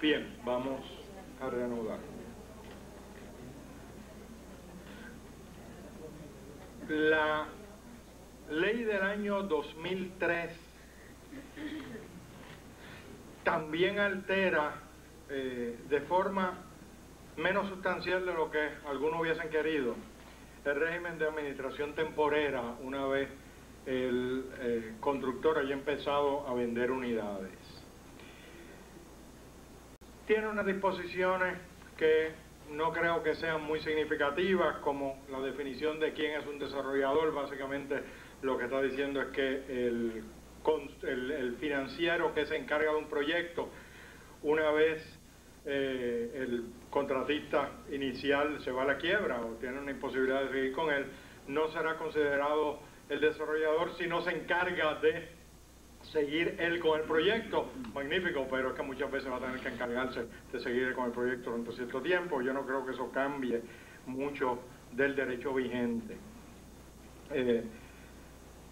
Bien, vamos a reanudar. La ley del año 2003 también altera de forma menos sustancial de lo que algunos hubiesen querido el régimen de administración temporera una vez el constructor haya empezado a vender unidades. Tiene unas disposiciones que no creo que sean muy significativas, como la definición de quién es un desarrollador. Básicamente lo que está diciendo es que el financiero que se encarga de un proyecto, una vez el contratista inicial se va a la quiebra o tiene una imposibilidad de seguir con él, no será considerado el desarrollador si no se encarga de seguir él con el proyecto. Magnífico, pero es que muchas veces va a tener que encargarse de seguir con el proyecto durante cierto tiempo. Yo no creo que eso cambie mucho del derecho vigente.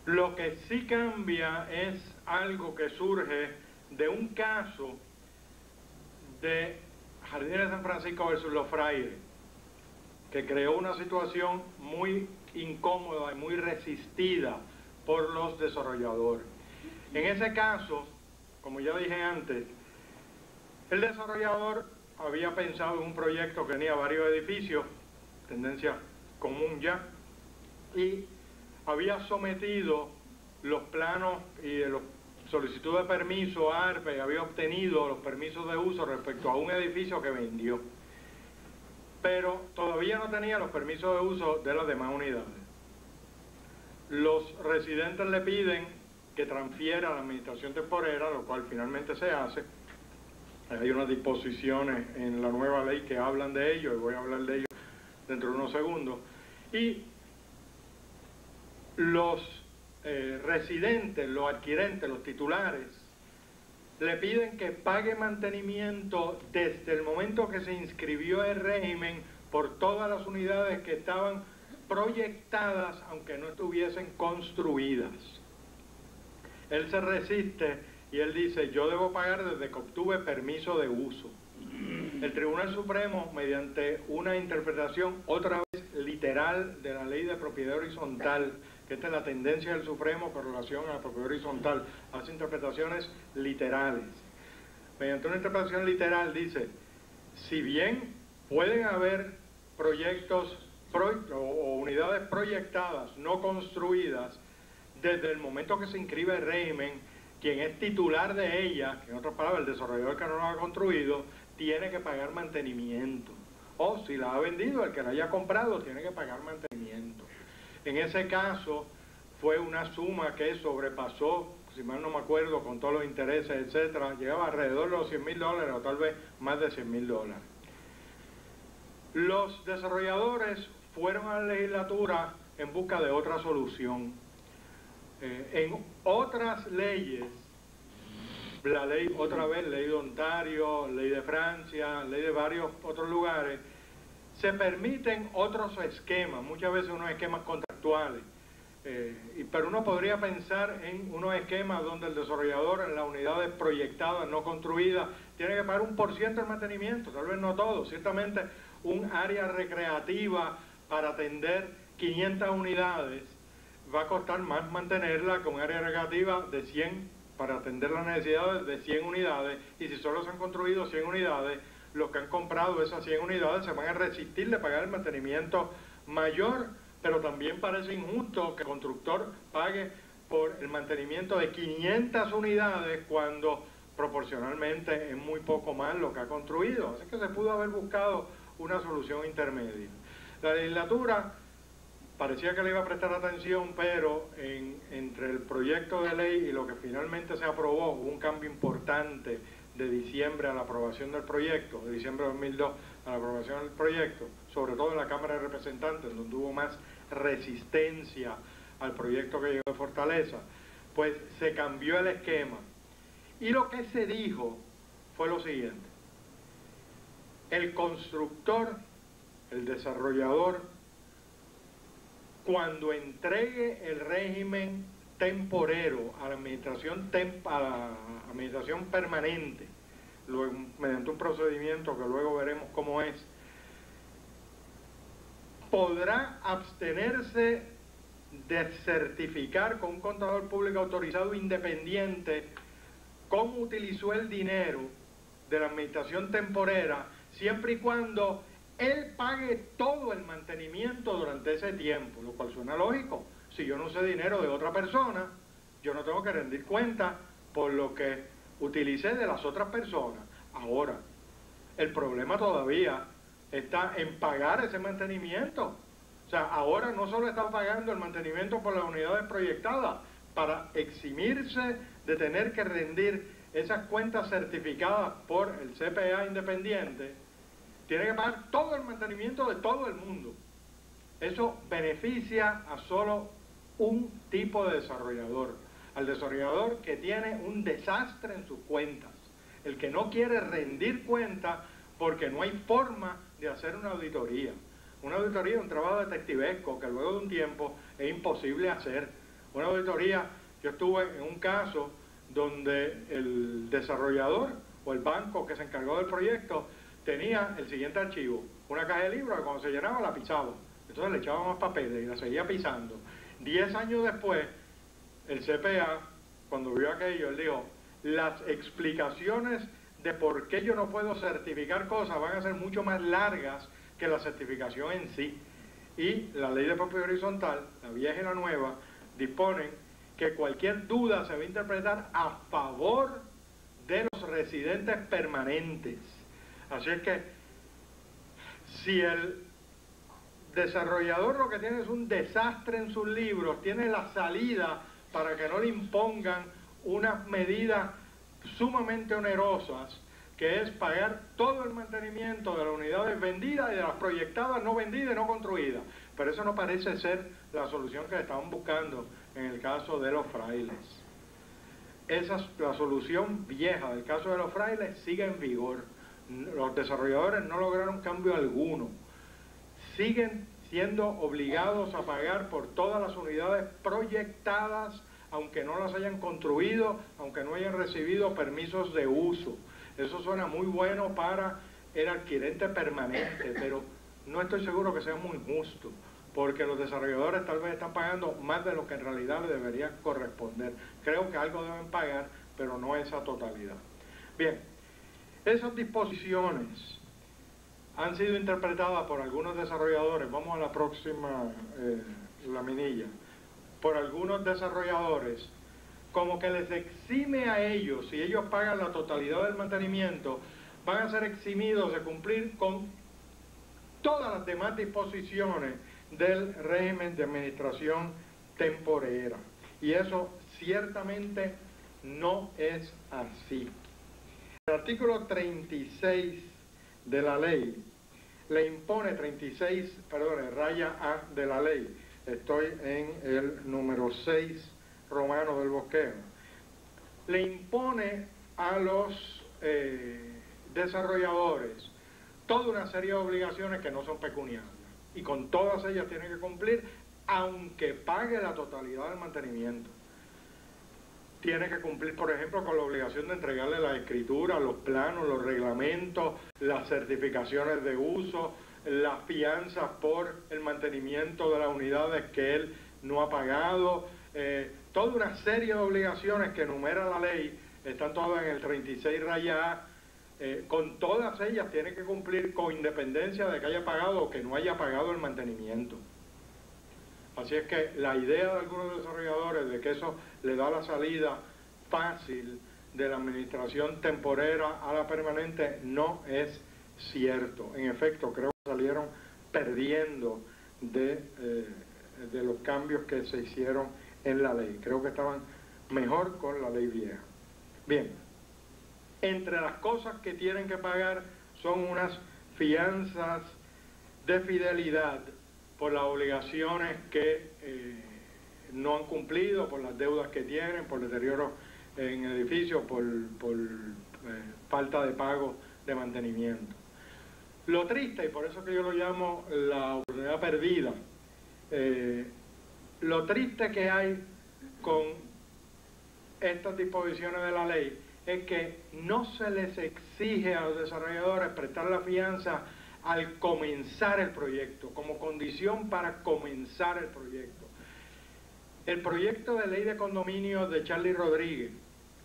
Lo que sí cambia es algo que surge de un caso de Jardines de San Francisco versus Los Frailes, que creó una situación muy incómoda y muy resistida por los desarrolladores. En ese caso, como ya dije antes, el desarrollador había pensado en un proyecto que tenía varios edificios, tendencia común ya, y había sometido los planos y los solicitud de permiso a ARPE, había obtenido los permisos de uso respecto a un edificio que vendió, pero todavía no tenía los permisos de uso de las demás unidades. Los residentes le piden que transfiera a la administración temporera, lo cual finalmente se hace. Hay unas disposiciones en la nueva ley que hablan de ello, y voy a hablar de ello dentro de unos segundos. Y los residentes, los adquirentes, los titulares, le piden que pague mantenimiento desde el momento que se inscribió el régimen por todas las unidades que estaban proyectadas, aunque no estuviesen construidas. Él se resiste y él dice: yo debo pagar desde que obtuve permiso de uso. El Tribunal Supremo, mediante una interpretación otra vez literal de la ley de propiedad horizontal, que esta es la tendencia del Supremo con relación a la propiedad horizontal, hace interpretaciones literales. Mediante una interpretación literal dice: si bien pueden haber proyectos o unidades proyectadas, no construidas, desde el momento que se inscribe el régimen, quien es titular de ella, que en otras palabras el desarrollador que no lo ha construido, tiene que pagar mantenimiento. O si la ha vendido, el que la haya comprado tiene que pagar mantenimiento. En ese caso fue una suma que sobrepasó, si mal no me acuerdo, con todos los intereses, etcétera, llegaba alrededor de los $100.000 o tal vez más de $100.000. Los desarrolladores fueron a la legislatura en busca de otra solución. En otras leyes, la ley, otra vez, ley de Ontario, ley de Francia, ley de varios otros lugares, se permiten otros esquemas, muchas veces unos esquemas contractuales, pero uno podría pensar en unos esquemas donde el desarrollador en las unidades proyectadas, no construidas, tiene que pagar un % del mantenimiento, tal vez no todo. Ciertamente un área recreativa para atender 500 unidades va a costar más mantenerla que un área recreativa de 100 para atender las necesidades de 100 unidades, y si solo se han construido 100 unidades, los que han comprado esas 100 unidades se van a resistir de pagar el mantenimiento mayor, pero también parece injusto que el constructor pague por el mantenimiento de 500 unidades cuando proporcionalmente es muy poco más lo que ha construido. Así que se pudo haber buscado una solución intermedia. La legislatura parecía que le iba a prestar atención, pero entre el proyecto de ley y lo que finalmente se aprobó, hubo un cambio importante de diciembre a la aprobación del proyecto, de diciembre de 2002 a la aprobación del proyecto, sobre todo en la Cámara de Representantes, donde hubo más resistencia al proyecto que llegó de Fortaleza. Pues se cambió el esquema. Y lo que se dijo fue lo siguiente: el constructor, el desarrollador, cuando entregue el régimen temporero a la administración permanente, luego, mediante un procedimiento que luego veremos cómo es, podrá abstenerse de certificar con un contador público autorizado independiente cómo utilizó el dinero de la administración temporera, siempre y cuando él pague todo el mantenimiento durante ese tiempo, lo cual suena lógico. Si yo no usé dinero de otra persona, yo no tengo que rendir cuenta por lo que utilicé de las otras personas. Ahora, el problema todavía está en pagar ese mantenimiento. O sea, ahora no solo está pagando el mantenimiento por las unidades proyectadas, para eximirse de tener que rendir esas cuentas certificadas por el CPA independiente, tiene que pagar todo el mantenimiento de todo el mundo. Eso beneficia a solo un tipo de desarrollador, al desarrollador que tiene un desastre en sus cuentas, el que no quiere rendir cuentas porque no hay forma de hacer una auditoría. Una auditoría es un trabajo detectivesco que luego de un tiempo es imposible hacer. Una auditoría, yo estuve en un caso donde el desarrollador o el banco que se encargó del proyecto tenía el siguiente archivo: una caja de libros que cuando se llenaba la pisaba, entonces le echaba más papeles y la seguía pisando. 10 años después, el CPA, cuando vio aquello, él dijo: las explicaciones de por qué yo no puedo certificar cosas van a ser mucho más largas que la certificación en sí. Y la ley de propiedad horizontal, la vieja y la nueva, disponen que cualquier duda se va a interpretar a favor de los residentes permanentes. Así es que si el desarrollador lo que tiene es un desastre en sus libros, tiene la salida para que no le impongan unas medidas sumamente onerosas, que es pagar todo el mantenimiento de las unidades vendidas y de las proyectadas no vendidas y no construidas. Pero eso no parece ser la solución que estaban buscando en el caso de los frailes. La solución vieja del caso de los frailes sigue en vigor. Los desarrolladores no lograron cambio alguno. Siguen siendo obligados a pagar por todas las unidades proyectadas, aunque no las hayan construido, aunque no hayan recibido permisos de uso. Eso suena muy bueno para el adquirente permanente, pero no estoy seguro que sea muy justo, porque los desarrolladores tal vez están pagando más de lo que en realidad le debería corresponder. Creo que algo deben pagar, pero no esa totalidad. Bien, esas disposiciones han sido interpretadas por algunos desarrolladores, vamos a la próxima laminilla, por algunos desarrolladores, como que les exime a ellos, si ellos pagan la totalidad del mantenimiento, van a ser eximidos de cumplir con todas las demás disposiciones del régimen de administración temporera. Y eso ciertamente no es así. El artículo 36 de la ley le impone, raya A de la ley, estoy en el número 6 romano del bosquejo, le impone a los desarrolladores toda una serie de obligaciones que no son pecuniarias, y con todas ellas tiene que cumplir, aunque pague la totalidad del mantenimiento. Tiene que cumplir, por ejemplo, con la obligación de entregarle la escritura, los planos, los reglamentos, las certificaciones de uso, las fianzas por el mantenimiento de las unidades que él no ha pagado, toda una serie de obligaciones que enumera la ley, están todas en el 36 raya A. Con todas ellas tiene que cumplir, con independencia de que haya pagado o que no haya pagado el mantenimiento. Así es que la idea de algunos desarrolladores de que eso le da la salida fácil de la administración temporera a la permanente no es cierto. En efecto, creo que salieron perdiendo de los cambios que se hicieron en la ley. Creo que estaban mejor con la ley vieja. Bien, entre las cosas que tienen que pagar son unas fianzas de fidelidad por las obligaciones que no han cumplido, por las deudas que tienen, por deterioro en edificios, por falta de pago de mantenimiento. Lo triste, y por eso que yo lo llamo la oportunidad perdida, lo triste que hay con estas disposiciones de la ley es que no se les exige a los desarrolladores prestar la fianza al comenzar el proyecto, como condición para comenzar el proyecto. El proyecto de ley de condominio de Charlie Rodríguez,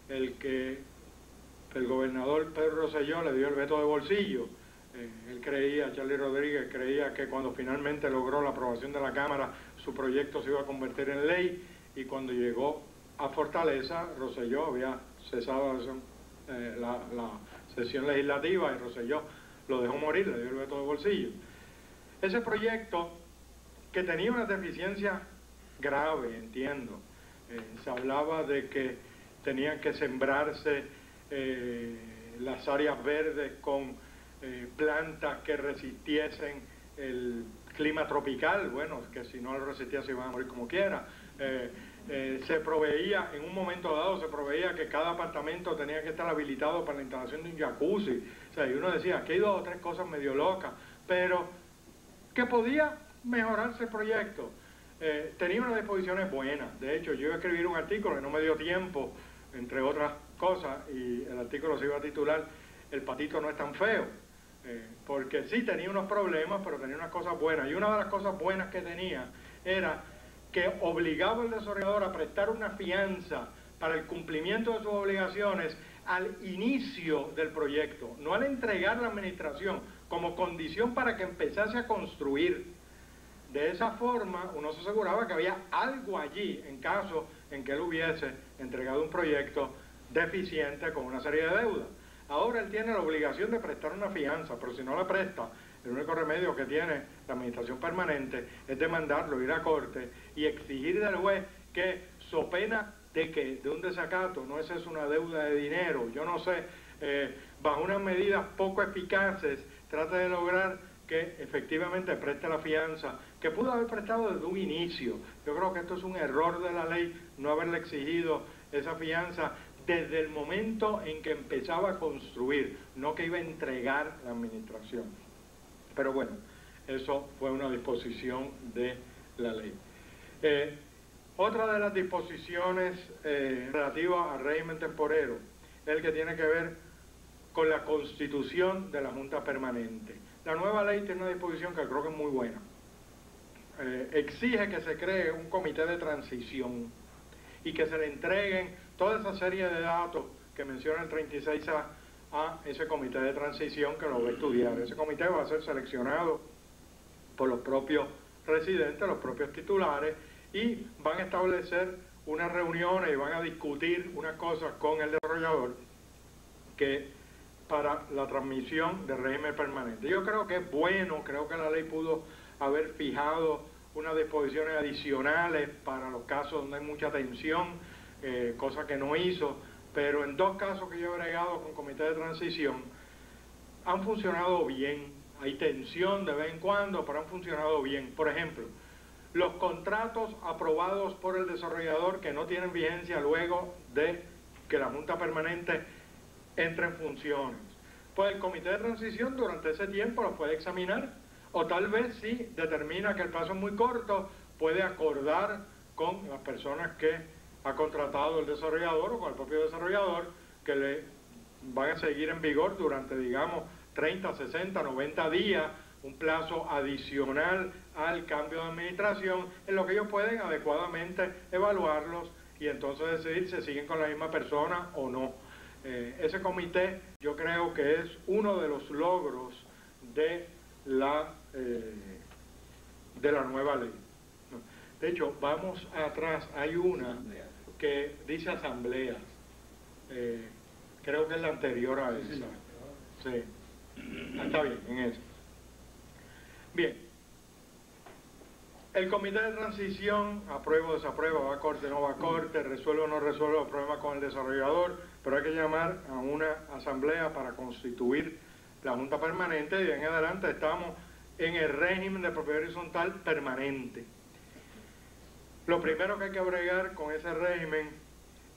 el que el gobernador Pedro Rosselló le dio el veto de bolsillo, Charlie Rodríguez creía que cuando finalmente logró la aprobación de la Cámara, su proyecto se iba a convertir en ley, y cuando llegó a Fortaleza, Rosselló había cesado la sesión legislativa y Rosselló lo dejó morir, le dio el veto de bolsillo. Ese proyecto, que tenía una deficiencia grave, entiendo, se hablaba de que tenían que sembrarse las áreas verdes con plantas que resistiesen el clima tropical, bueno, que si no lo resistía se iban a morir como quiera. Se proveía, en un momento dado se proveía que cada apartamento tenía que estar habilitado para la instalación de un jacuzzi. O sea, y uno decía, aquí hay 2 o 3 cosas medio locas, pero que podía mejorarse el proyecto. Tenía unas disposiciones buenas. De hecho, yo iba a escribir un artículo que no me dio tiempo, entre otras cosas, y el artículo se iba a titular "El patito no es tan feo", porque sí tenía unos problemas, pero tenía unas cosas buenas. Y una de las cosas buenas que tenía era que obligaba al desarrollador a prestar una fianza para el cumplimiento de sus obligaciones al inicio del proyecto, no al entregar la administración, como condición para que empezase a construir. De esa forma uno se aseguraba que había algo allí en caso en que él hubiese entregado un proyecto deficiente con una serie de deudas. Ahora él tiene la obligación de prestar una fianza, pero si no la presta, el único remedio que tiene la administración permanente es demandarlo, ir a corte y exigir del juez que, so pena de que de un desacato, no es una deuda de dinero, yo no sé, bajo unas medidas poco eficaces, trate de lograr que efectivamente preste la fianza, que pudo haber prestado desde un inicio. Yo creo que esto es un error de la ley, no haberle exigido esa fianza desde el momento en que empezaba a construir, no que iba a entregar la administración. Pero bueno, eso fue una disposición de la ley. Otra de las disposiciones relativas al régimen temporero es el que tiene que ver con la constitución de la Junta Permanente. La nueva ley tiene una disposición que creo que es muy buena. Exige que se cree un comité de transición y que se le entreguen toda esa serie de datos que menciona el 36A a ese comité de transición que lo va a estudiar. Ese comité va a ser seleccionado por los propios residentes, los propios titulares, y van a establecer unas reuniones y van a discutir unas cosas con el desarrollador que para la transmisión del régimen permanente. Yo creo que es bueno, creo que la ley pudo haber fijado unas disposiciones adicionales para los casos donde hay mucha tensión, cosa que no hizo, pero en 2 casos que yo he bregado con comité de transición han funcionado bien. Hay tensión de vez en cuando, pero han funcionado bien. Por ejemplo, los contratos aprobados por el desarrollador que no tienen vigencia luego de que la Junta Permanente entre en funciones. Pues el comité de transición durante ese tiempo los puede examinar, o tal vez si determina que el plazo es muy corto, puede acordar con las personas que ha contratado el desarrollador o con el propio desarrollador que le van a seguir en vigor durante, digamos, 30, 60, 90 días, un plazo adicional al cambio de administración, en lo que ellos pueden adecuadamente evaluarlos y entonces decidir si siguen con la misma persona o no. Ese comité yo creo que es uno de los logros de la nueva ley. De hecho, vamos atrás, hay una que dice asambleas, creo que es la anterior a esa. Sí, está bien, en eso. Bien, el comité de transición aprueba o desaprueba, va a corte, no va a corte, resuelve o no resuelve los problemas con el desarrollador, pero hay que llamar a una asamblea para constituir la Junta Permanente y de en adelante estamos en el régimen de propiedad horizontal permanente. Lo primero que hay que bregar con ese régimen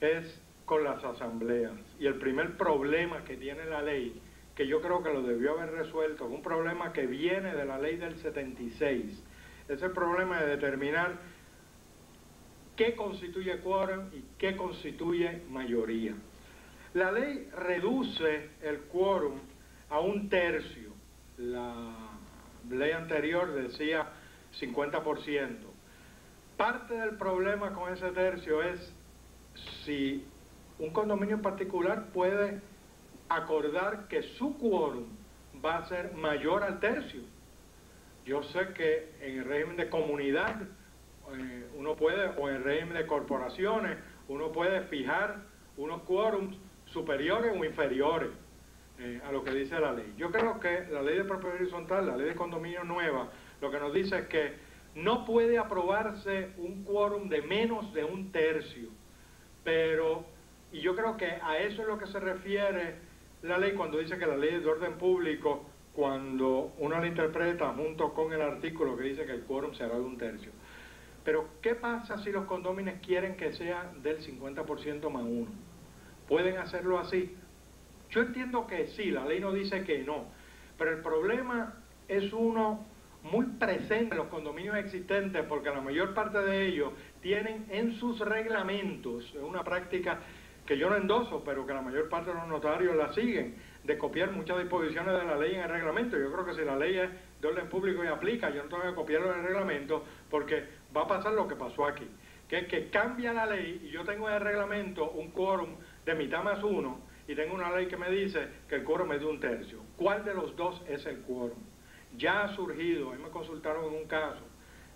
es con las asambleas. Y el primer problema que tiene la ley, que yo creo que lo debió haber resuelto, es un problema que viene de la ley del 76, es el problema de determinar qué constituye quórum y qué constituye mayoría. La ley reduce el quórum a 1/3. La ley anterior decía 50%. Parte del problema con ese tercio es si un condominio en particular puede acordar que su quórum va a ser mayor al tercio. Yo sé que en el régimen de comunidad uno puede, o en el régimen de corporaciones, uno puede fijar unos quórums superiores o inferiores a lo que dice la ley. Yo creo que la ley de propiedad horizontal, la ley de condominio nueva, lo que nos dice es que no puede aprobarse un quórum de menos de 1/3, pero, y yo creo que a eso es lo que se refiere la ley cuando dice que la ley es de orden público, cuando uno la interpreta junto con el artículo que dice que el quórum será de 1/3. Pero, ¿qué pasa si los condóminos quieren que sea del 50% más 1? ¿Pueden hacerlo así? Yo entiendo que sí, la ley no dice que no, pero el problema es uno muy presente en los condominios existentes, porque la mayor parte de ellos tienen en sus reglamentos, es una práctica que yo no endoso, pero que la mayor parte de los notarios la siguen, de copiar muchas disposiciones de la ley en el reglamento. Yo creo que si la ley es de orden público y aplica, yo no tengo que copiarlo en el reglamento, porque va a pasar lo que pasó aquí, que es que cambia la ley y yo tengo en el reglamento un quórum de mitad más 1 y tengo una ley que me dice que el quórum es de 1/3. ¿Cuál de los dos es el quórum? Ya ha surgido, a mí me consultaron en un caso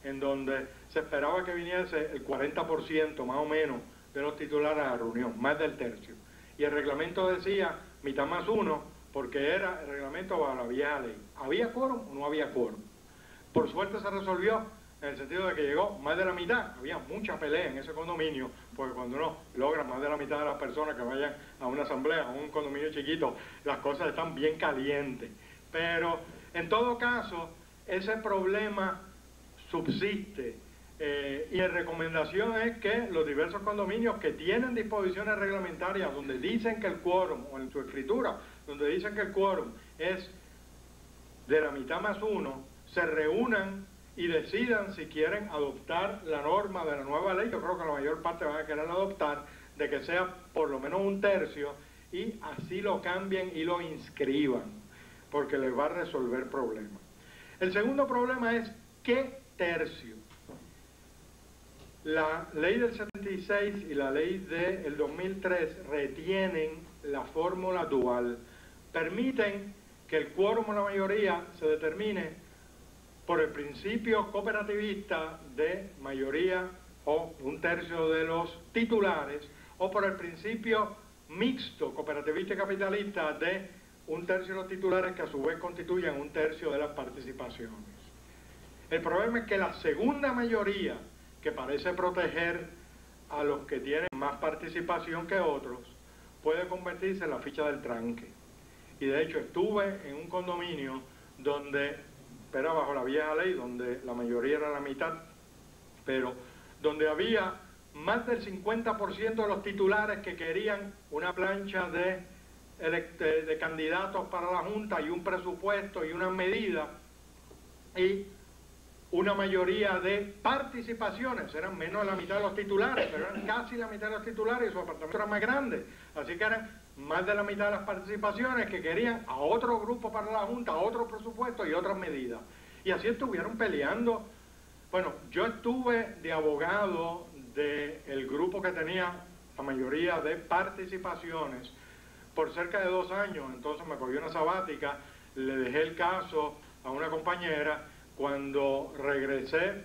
en donde se esperaba que viniese el 40% más o menos de los titulares a la reunión, más del tercio. Y el reglamento decía mitad más 1 porque era el reglamento bajo la vieja ley. ¿Había quórum o no había quórum? Por suerte se resolvió en el sentido de que llegó más de la mitad. Había mucha pelea en ese condominio, porque cuando uno logra más de la mitad de las personas que vayan a una asamblea, a un condominio chiquito, las cosas están bien calientes. Pero en todo caso, ese problema subsiste. Y la recomendación es que los diversos condominios que tienen disposiciones reglamentarias donde dicen que el quórum, o en su escritura, donde dicen que el quórum es de la mitad más 1, se reúnan y decidan si quieren adoptar la norma de la nueva ley. Yo creo que la mayor parte van a querer adoptar, de que sea por lo menos 1/3, y así lo cambien y lo inscriban, porque les va a resolver problemas. El segundo problema es ¿qué tercio? La ley del 76 y la ley del 2003 retienen la fórmula dual, permiten que el quórum o la mayoría se determine por el principio cooperativista de mayoría o 1/3 de los titulares, o por el principio mixto cooperativista y capitalista de 1/3 de los titulares, que a su vez constituyen 1/3 de las participaciones. El problema es que la segunda mayoría, que parece proteger a los que tienen más participación que otros, puede convertirse en la ficha del tranque. Y de hecho estuve en un condominio donde era bajo la vieja ley, donde la mayoría era la mitad, pero donde había más del 50% de los titulares que querían una plancha de candidatos para la Junta y un presupuesto y unas medidas, y una mayoría de participaciones. Eran menos de la mitad de los titulares, pero eran casi la mitad de los titulares y su apartamento era más grande. Así que eran más de la mitad de las participaciones que querían a otro grupo para la Junta, a otro presupuesto y otras medidas. Y así estuvieron peleando. Bueno, yo estuve de abogado del grupo que tenía la mayoría de participaciones por cerca de 2 años. Entonces me cogí una sabática, le dejé el caso a una compañera. Cuando regresé,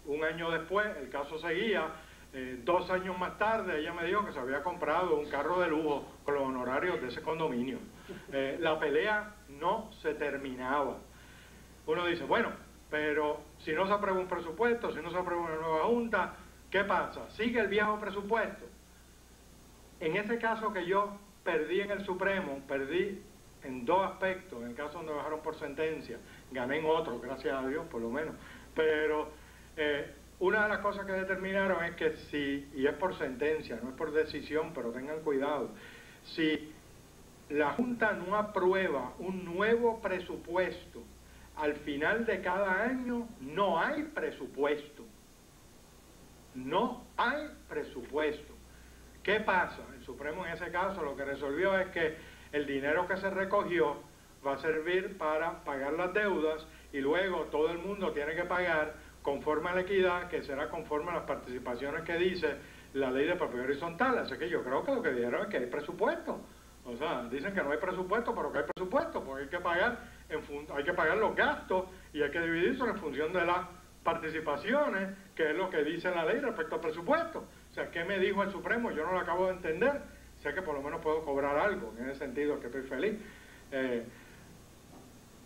un año después, el caso seguía. 2 años más tarde, ella me dijo que se había comprado un carro de lujo con los honorarios de ese condominio. La pelea no se terminaba. Uno dice, bueno, pero si no se aprueba un presupuesto, si no se aprueba una nueva junta, ¿qué pasa? ¿Sigue el viejo presupuesto? En ese caso que yo perdí en el Supremo, perdí en 2 aspectos. En el caso donde bajaron por sentencia, gané en otro, gracias a Dios, por lo menos. Pero una de las cosas que determinaron es que si, y es por sentencia, no es por decisión, pero tengan cuidado, si la Junta no aprueba un nuevo presupuesto al final de cada año, no hay presupuesto. No hay presupuesto. ¿Qué pasa? El Supremo en ese caso lo que resolvió es que el dinero que se recogió va a servir para pagar las deudas y luego todo el mundo tiene que pagar conforme a la equidad, que será conforme a las participaciones que dice la ley de propiedad horizontal. Así que yo creo que lo que dijeron es que hay presupuesto. O sea, dicen que no hay presupuesto, pero que hay presupuesto, porque hay que pagar los gastos y hay que dividirse en función de las participaciones, que es lo que dice la ley respecto al presupuesto. O sea, ¿qué me dijo el Supremo? Yo no lo acabo de entender. Sé que por lo menos puedo cobrar algo, en ese sentido que estoy feliz.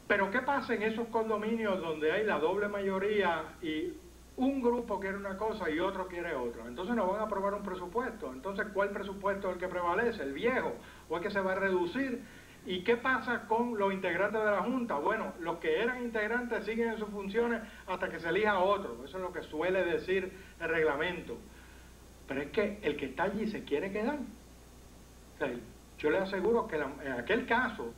Pero ¿qué pasa en esos condominios donde hay la doble mayoría y un grupo quiere una cosa y otro quiere otra? Entonces no van a aprobar un presupuesto. Entonces, ¿cuál presupuesto es el que prevalece? ¿El viejo? ¿O es que se va a reducir? ¿Y qué pasa con los integrantes de la Junta? Bueno, los que eran integrantes siguen en sus funciones hasta que se elija otro. Eso es lo que suele decir el reglamento. Pero es que el que está allí se quiere quedar. O sea, yo le aseguro que en aquel caso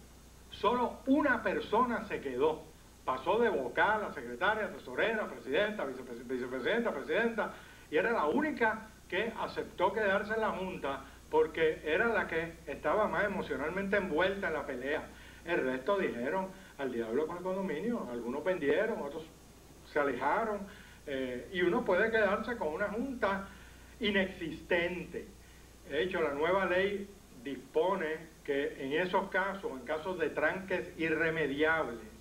solo una persona se quedó. Pasó de vocal a secretaria, tesorera, presidenta, vicepresidenta, presidenta, y era la única que aceptó quedarse en la Junta porque era la que estaba más emocionalmente envuelta en la pelea. El resto dijeron al diablo con el condominio. Algunos vendieron, otros se alejaron, y uno puede quedarse con una Junta inexistente. De hecho, la nueva ley dispone que en esos casos, en casos de tranques irremediables,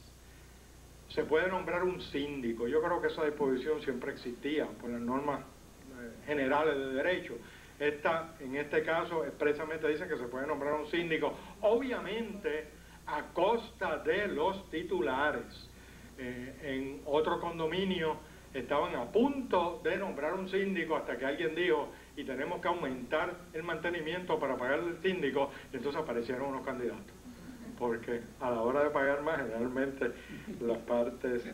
se puede nombrar un síndico. Yo creo que esa disposición siempre existía por las normas generales de derecho. En este caso, expresamente dice que se puede nombrar un síndico, obviamente a costa de los titulares. En otro condominio estaban a punto de nombrar un síndico hasta que alguien dijo, y tenemos que aumentar el mantenimiento para pagar al síndico, y entonces aparecieron unos candidatos. Porque a la hora de pagar más, generalmente las partes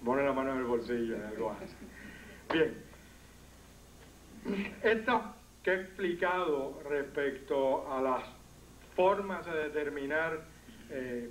ponen la mano en el bolsillo en algo así. Bien, esto que he explicado respecto a las formas de determinar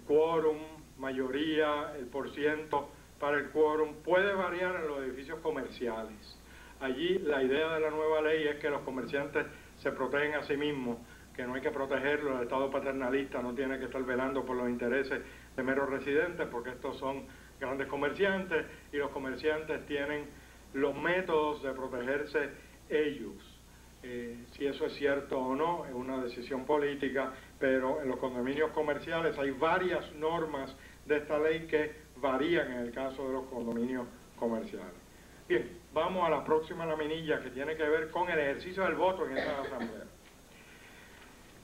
quórum, mayoría, el porciento para el quórum, puede variar en los edificios comerciales. Allí la idea de la nueva ley es que los comerciantes se protegen a sí mismos, que no hay que protegerlos, el Estado paternalista no tiene que estar velando por los intereses de meros residentes, porque estos son grandes comerciantes y los comerciantes tienen los métodos de protegerse ellos. Si eso es cierto o no es una decisión política, pero en los condominios comerciales hay varias normas de esta ley que varían en el caso de los condominios comerciales. Bien, vamos a la próxima laminilla que tiene que ver con el ejercicio del voto en esa asamblea.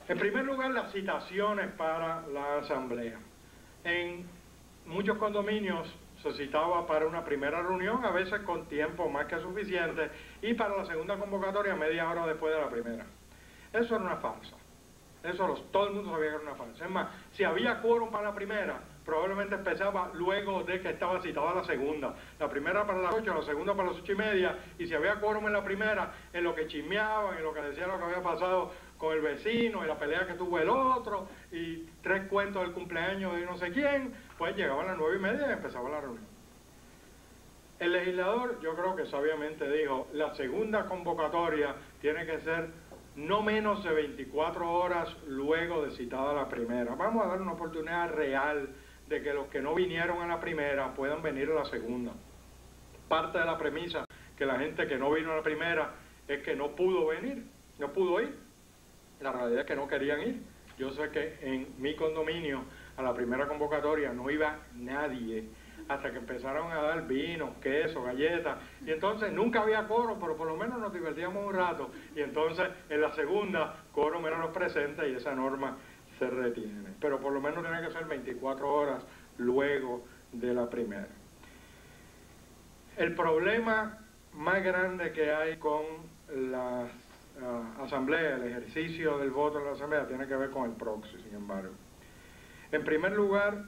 En primer lugar, las citaciones para la asamblea. En muchos condominios se citaba para una primera reunión, a veces con tiempo más que suficiente, y para la segunda convocatoria media hora después de la primera. Eso era una farsa. Todo el mundo sabía que era una farsa. Es más, si había quórum para la primera, probablemente empezaba luego de que estaba citada la segunda. La primera para las 8, la segunda para las 8:30, y si había quórum en la primera, en lo que chismeaban, en lo que decían lo que había pasado con el vecino, y la pelea que tuvo el otro, y 3 cuentos del cumpleaños de no sé quién, pues llegaban a las 9:30 y empezaba la reunión. El legislador, yo creo que sabiamente dijo, la segunda convocatoria tiene que ser no menos de 24 horas luego de citada la primera. Vamos a dar una oportunidad real de que los que no vinieron a la primera puedan venir a la segunda. Parte de la premisa que la gente que no vino a la primera es que no pudo venir, no pudo ir. La realidad es que no querían ir. Yo sé que en mi condominio a la primera convocatoria no iba nadie hasta que empezaron a dar vino, queso, galletas, y entonces nunca había quórum, pero por lo menos nos divertíamos un rato, y entonces en la segunda quórum eran los presentes y esa norma se retiene. Pero por lo menos tiene que ser 24 horas luego de la primera. El problema más grande que hay con la asamblea, el ejercicio del voto en la asamblea, tiene que ver con el proxy, sin embargo. En primer lugar,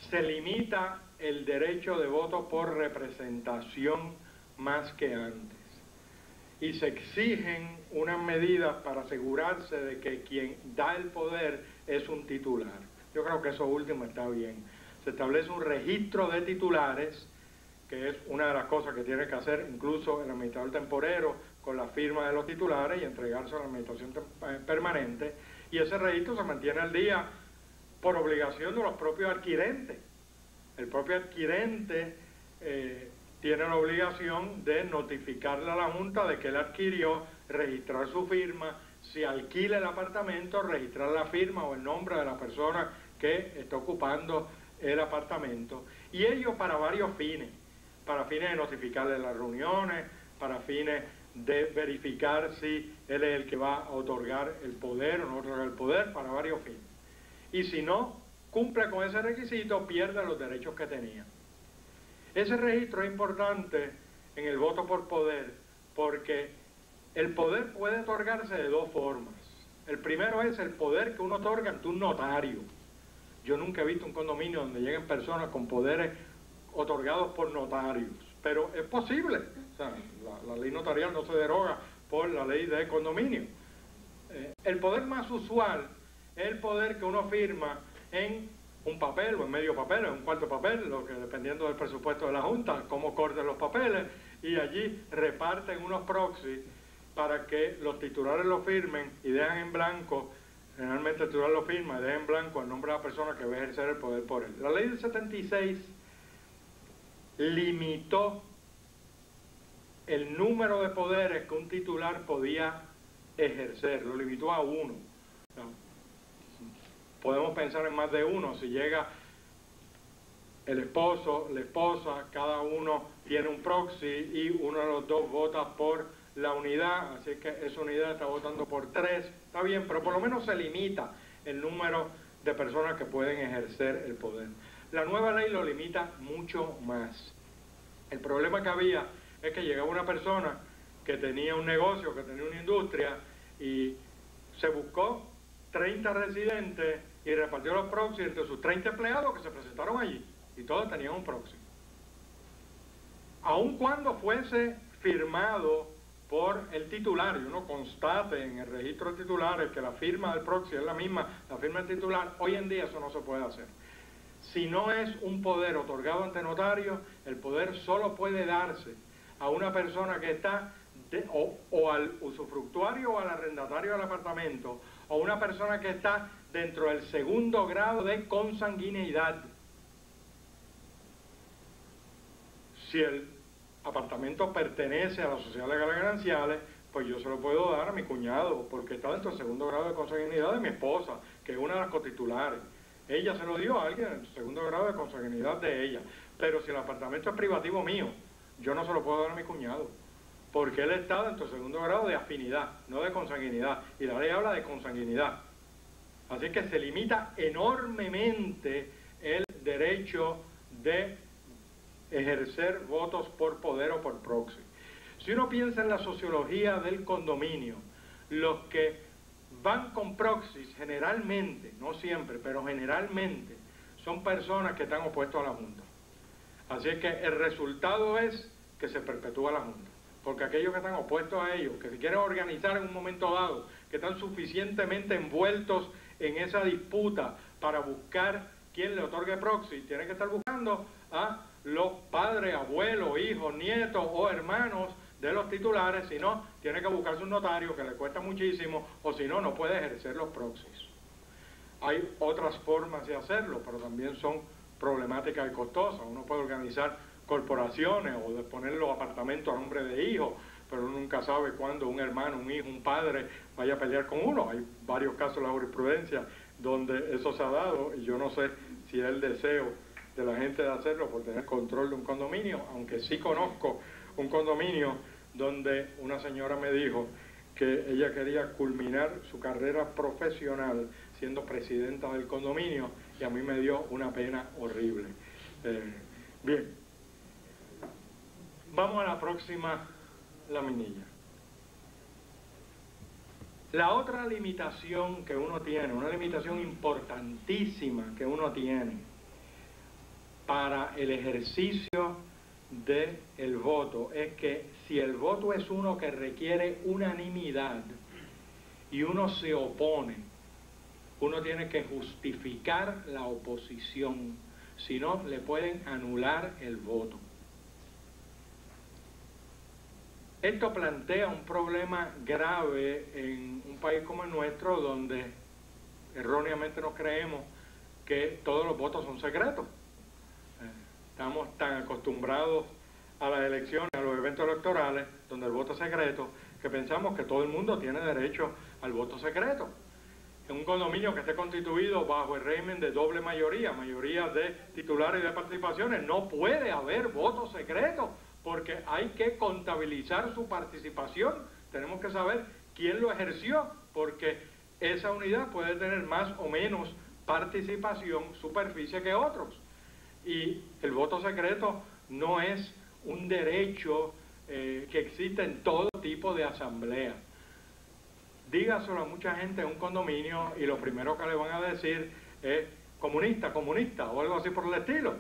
se limita el derecho de voto por representación más que antes. Y se exigen unas medidas para asegurarse de que quien da el poder es un titular. Yo creo que eso último está bien. Se establece un registro de titulares, que es una de las cosas que tiene que hacer incluso el administrador temporero con la firma de los titulares y entregarse a la administración permanente, y ese registro se mantiene al día por obligación de los propios adquirentes. El propio adquirente tiene la obligación de notificarle a la Junta de que él adquirió, registrar su firma, si alquila el apartamento, registrar la firma o el nombre de la persona que está ocupando el apartamento, y ello para varios fines, para fines de notificarle las reuniones, para fines de verificar si él es el que va a otorgar el poder o no otorgar el poder, para varios fines. Y si no cumple con ese requisito, pierde los derechos que tenía. Ese registro es importante en el voto por poder, porque el poder puede otorgarse de dos formas. El primero es el poder que uno otorga ante un notario. Yo nunca he visto un condominio donde lleguen personas con poderes otorgados por notarios, pero es posible. O sea, la ley notarial no se deroga por la ley de condominio. El poder más usual es el poder que uno firma en un papel o en medio papel, en un cuarto papel, lo que dependiendo del presupuesto de la Junta, cómo corten los papeles, y allí reparten unos proxies para que los titulares lo firmen y dejan en blanco. Generalmente el titular lo firma y deja en blanco el nombre de la persona que va a ejercer el poder por él. La ley del 76 limitó el número de poderes que un titular podía ejercer, lo limitó a uno. Podemos pensar en más de uno. Si llega el esposo, la esposa, cada uno tiene un proxy y uno de los dos vota por la unidad, así que esa unidad está votando por 3, está bien, pero por lo menos se limita el número de personas que pueden ejercer el poder. La nueva ley lo limita mucho más. El problema que había es que llegaba una persona que tenía un negocio, que tenía una industria, y se buscó 30 residentes y repartió los proxies entre sus 30 empleados que se presentaron allí, y todos tenían un proxy. Aun cuando fuese firmado por el titular y uno constate en el registro de titulares que la firma del proxy es la misma, la firma del titular, hoy en día eso no se puede hacer. Si no es un poder otorgado ante notario, el poder solo puede darse a una persona que está o al usufructuario o al arrendatario del apartamento, o una persona que está dentro del segundo grado de consanguineidad. Si el apartamento pertenece a la sociedad legal de gananciales, pues yo se lo puedo dar a mi cuñado, porque está dentro del segundo grado de consanguinidad de mi esposa, que es una de las cotitulares. Ella se lo dio a alguien en el segundo grado de consanguinidad de ella. Pero si el apartamento es privativo mío, yo no se lo puedo dar a mi cuñado, porque él está dentro del segundo grado de afinidad, no de consanguinidad, y la ley habla de consanguinidad. Así que se limita enormemente el derecho de ejercer votos por poder o por proxy. Si uno piensa en la sociología del condominio, los que van con proxies generalmente, no siempre, pero generalmente, son personas que están opuestas a la Junta. Así es que el resultado es que se perpetúa la Junta, porque aquellos que están opuestos a ellos, que se quieren organizar en un momento dado, que están suficientemente envueltos en esa disputa para buscar quién le otorgue proxy, tienen que estar buscando a los padres, abuelos, hijos, nietos o hermanos de los titulares. Si no, tiene que buscarse un notario que le cuesta muchísimo, o si no, no puede ejercer los proxies. Hay otras formas de hacerlo, pero también son problemáticas y costosas. Uno puede organizar corporaciones o de poner los apartamentos a nombre de hijos, pero uno nunca sabe cuándo un hermano, un hijo, un padre vaya a pelear con uno. Hay varios casos en la jurisprudencia donde eso se ha dado, y yo no sé si es el deseo de la gente de hacerlo por tener control de un condominio, aunque sí conozco un condominio donde una señora me dijo que ella quería culminar su carrera profesional siendo presidenta del condominio, y a mí me dio una pena horrible. Bien, vamos a la próxima laminilla. La otra limitación que uno tiene, una limitación importantísima que uno tiene para el ejercicio del voto, es que si el voto es uno que requiere unanimidad y uno se opone, uno tiene que justificar la oposición, si no le pueden anular el voto. Esto plantea un problema grave en un país como el nuestro, donde erróneamente nos creemos que todos los votos son secretos. Estamos tan acostumbrados a las elecciones, a los eventos electorales, donde el voto es secreto, que pensamos que todo el mundo tiene derecho al voto secreto. En un condominio que esté constituido bajo el régimen de doble mayoría, mayoría de titulares y de participaciones, no puede haber voto secreto, porque hay que contabilizar su participación. Tenemos que saber quién lo ejerció, porque esa unidad puede tener más o menos participación, superficie que otros. Y el voto secreto no es un derecho que existe en todo tipo de asamblea. Dígaselo a mucha gente en un condominio y lo primero que le van a decir es comunista, comunista o algo así por el estilo.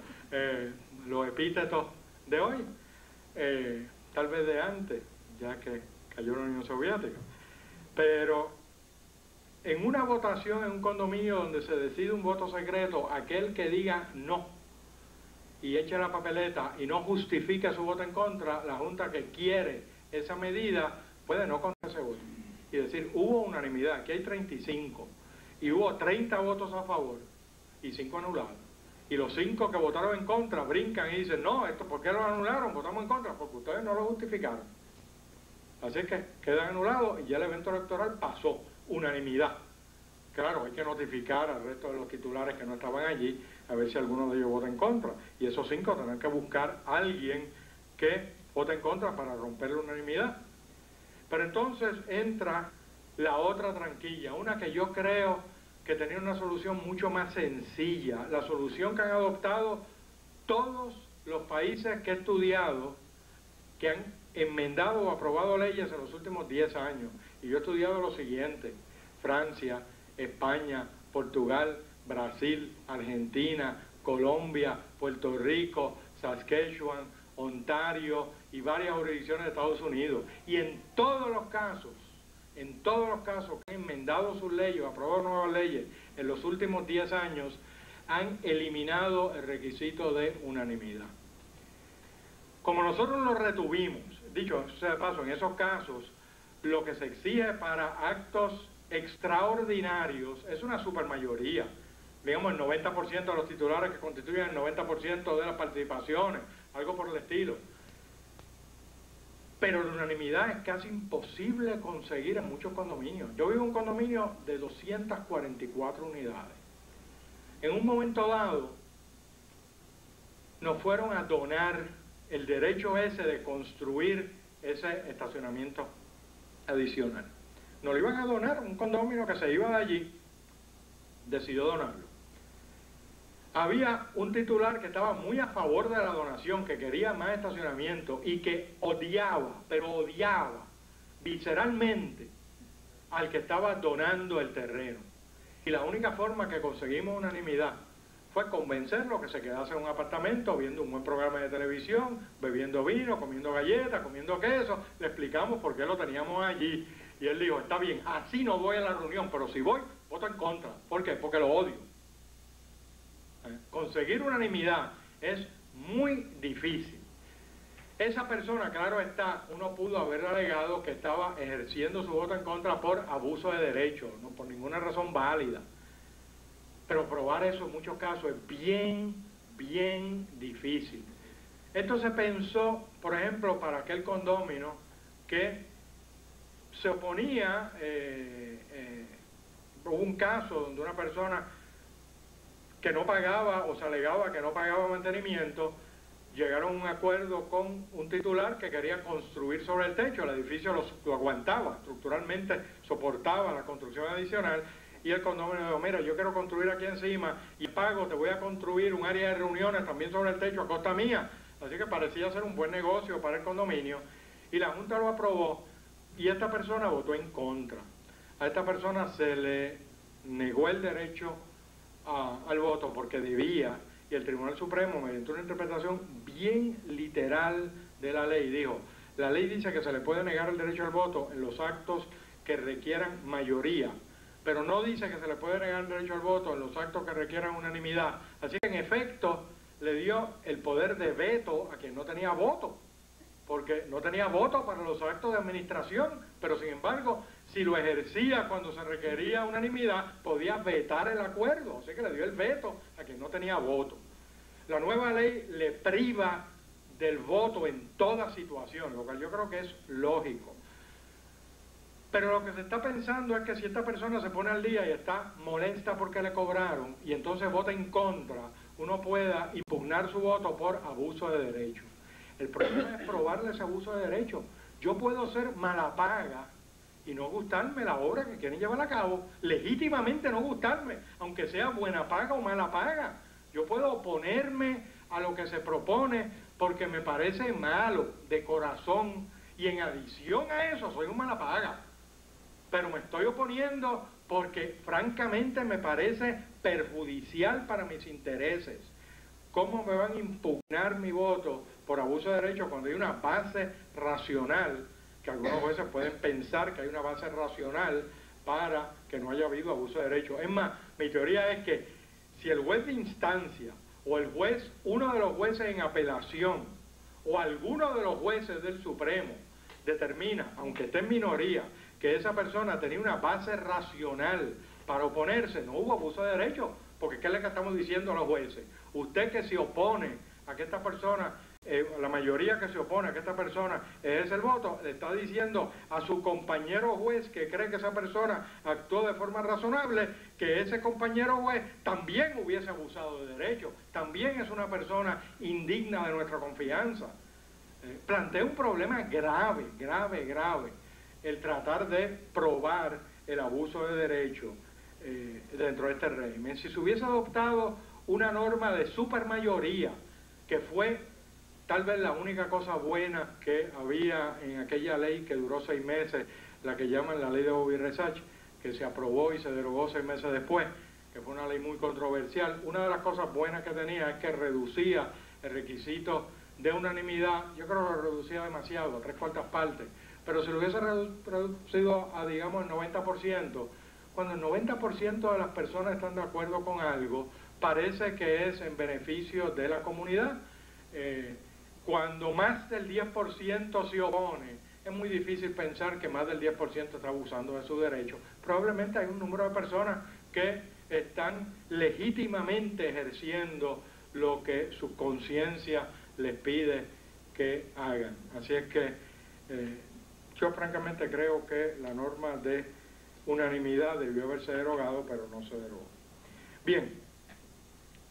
Los epítetos de hoy, tal vez de antes, ya que cayó la Unión Soviética. Pero en una votación en un condominio donde se decide un voto secreto, aquel que diga no y eche la papeleta y no justifique su voto en contra, la Junta que quiere esa medida puede no contar ese voto y decir, hubo unanimidad, aquí hay 35 y hubo 30 votos a favor y 5 anulados, y los 5 que votaron en contra brincan y dicen, no, esto ¿por qué lo anularon? Votamos en contra, porque ustedes no lo justificaron. Así que quedan anulados y ya el evento electoral pasó, unanimidad. Claro, hay que notificar al resto de los titulares que no estaban allí, a ver si alguno de ellos vota en contra. Y esos 5 tendrán que buscar a alguien que vote en contra para romper la unanimidad. Pero entonces entra la otra tranquilla, una que yo creo que tenía una solución mucho más sencilla, la solución que han adoptado todos los países que he estudiado, que han enmendado o aprobado leyes en los últimos 10 años. Y yo he estudiado lo siguiente: Francia, España, Portugal, Brasil, Argentina, Colombia, Puerto Rico, Saskatchewan, Ontario y varias jurisdicciones de Estados Unidos. Y en todos los casos que han enmendado sus leyes, aprobado nuevas leyes en los últimos 10 años, han eliminado el requisito de unanimidad. Como nosotros lo retuvimos, dicho sea de paso, en esos casos, lo que se exige para actos extraordinarios es una supermayoría, digamos el 90% de los titulares que constituyen el 90% de las participaciones, algo por el estilo. Pero la unanimidad es casi imposible conseguir en muchos condominios. Yo vivo en un condominio de 244 unidades. En un momento dado, nos fueron a donar el derecho ese de construir ese estacionamiento adicional. Nos lo iban a donar, un condominio que se iba de allí, decidió donarlo. Había un titular que estaba muy a favor de la donación, que quería más estacionamiento y que odiaba, pero odiaba visceralmente al que estaba donando el terreno. Y la única forma que conseguimos unanimidad fue convencerlo que se quedase en un apartamento viendo un buen programa de televisión, bebiendo vino, comiendo galletas, comiendo queso. Le explicamos por qué lo teníamos allí. Y él dijo, está bien, así no voy a la reunión, pero si voy, voto en contra. ¿Por qué? Porque lo odio. Conseguir unanimidad es muy difícil. Esa persona, claro está, uno pudo haber alegado que estaba ejerciendo su voto en contra por abuso de derecho, no por ninguna razón válida. Pero probar eso en muchos casos es bien difícil. Esto se pensó, por ejemplo, para aquel condominio que se oponía, hubo un caso donde una persona que no pagaba o se alegaba que no pagaba mantenimiento, llegaron a un acuerdo con un titular que quería construir sobre el techo. El edificio lo aguantaba, estructuralmente soportaba la construcción adicional, y el condominio dijo, mira, yo quiero construir aquí encima y pago, te voy a construir un área de reuniones también sobre el techo a costa mía. Así que parecía ser un buen negocio para el condominio, y la Junta lo aprobó, y esta persona votó en contra. A esta persona se le negó el derecho al voto porque debía, y el Tribunal Supremo, mediante una interpretación bien literal de la ley, dijo, la ley dice que se le puede negar el derecho al voto en los actos que requieran mayoría, pero no dice que se le puede negar el derecho al voto en los actos que requieran unanimidad. Así que en efecto le dio el poder de veto a quien no tenía voto, porque no tenía voto para los actos de administración, pero sin embargo, si lo ejercía cuando se requería unanimidad, podía vetar el acuerdo, así que le dio el veto a quien no tenía voto. La nueva ley le priva del voto en toda situación, lo cual yo creo que es lógico. Pero lo que se está pensando es que si esta persona se pone al día y está molesta porque le cobraron y entonces vota en contra, uno pueda impugnar su voto por abuso de derecho. El problema es probarle ese abuso de derecho. Yo puedo ser mala paga y no gustarme la obra que quieren llevar a cabo, legítimamente no gustarme, aunque sea buena paga o mala paga. Yo puedo oponerme a lo que se propone porque me parece malo, de corazón, y en adición a eso soy un mala paga. Pero me estoy oponiendo porque francamente me parece perjudicial para mis intereses. ¿Cómo me van a impugnar mi voto por abuso de derecho cuando hay una base racional, que algunos jueces pueden pensar que hay una base racional para que no haya habido abuso de derecho? Es más, mi teoría es que si el juez de instancia o el juez, uno de los jueces en apelación o alguno de los jueces del Supremo determina, aunque esté en minoría, que esa persona tenía una base racional para oponerse, no hubo abuso de derecho, porque ¿qué es lo que estamos diciendo a los jueces? Usted que se opone a que esta persona, la mayoría que se opone a que esta persona ejerce el voto, le está diciendo a su compañero juez que cree que esa persona actuó de forma razonable, que ese compañero juez también hubiese abusado de derecho, también es una persona indigna de nuestra confianza. Plantea un problema grave, el tratar de probar el abuso de derecho dentro de este régimen. Si se hubiese adoptado una norma de supermayoría, que fue tal vez la única cosa buena que había en aquella ley que duró 6 meses, la que llaman la ley de Bobby Resach, que se aprobó y se derogó 6 meses después, que fue una ley muy controversial. Una de las cosas buenas que tenía es que reducía el requisito de unanimidad. Yo creo que lo reducía demasiado, a 3/4 partes, pero si lo hubiese reducido a, digamos, el 90%, cuando el 90% de las personas están de acuerdo con algo, parece que es en beneficio de la comunidad. Cuando más del 10% se opone, es muy difícil pensar que más del 10% está abusando de su derecho. Probablemente hay un número de personas que están legítimamente ejerciendo lo que su conciencia les pide que hagan. Así es que yo francamente creo que la norma de unanimidad debió haberse derogado, pero no se derogó. Bien,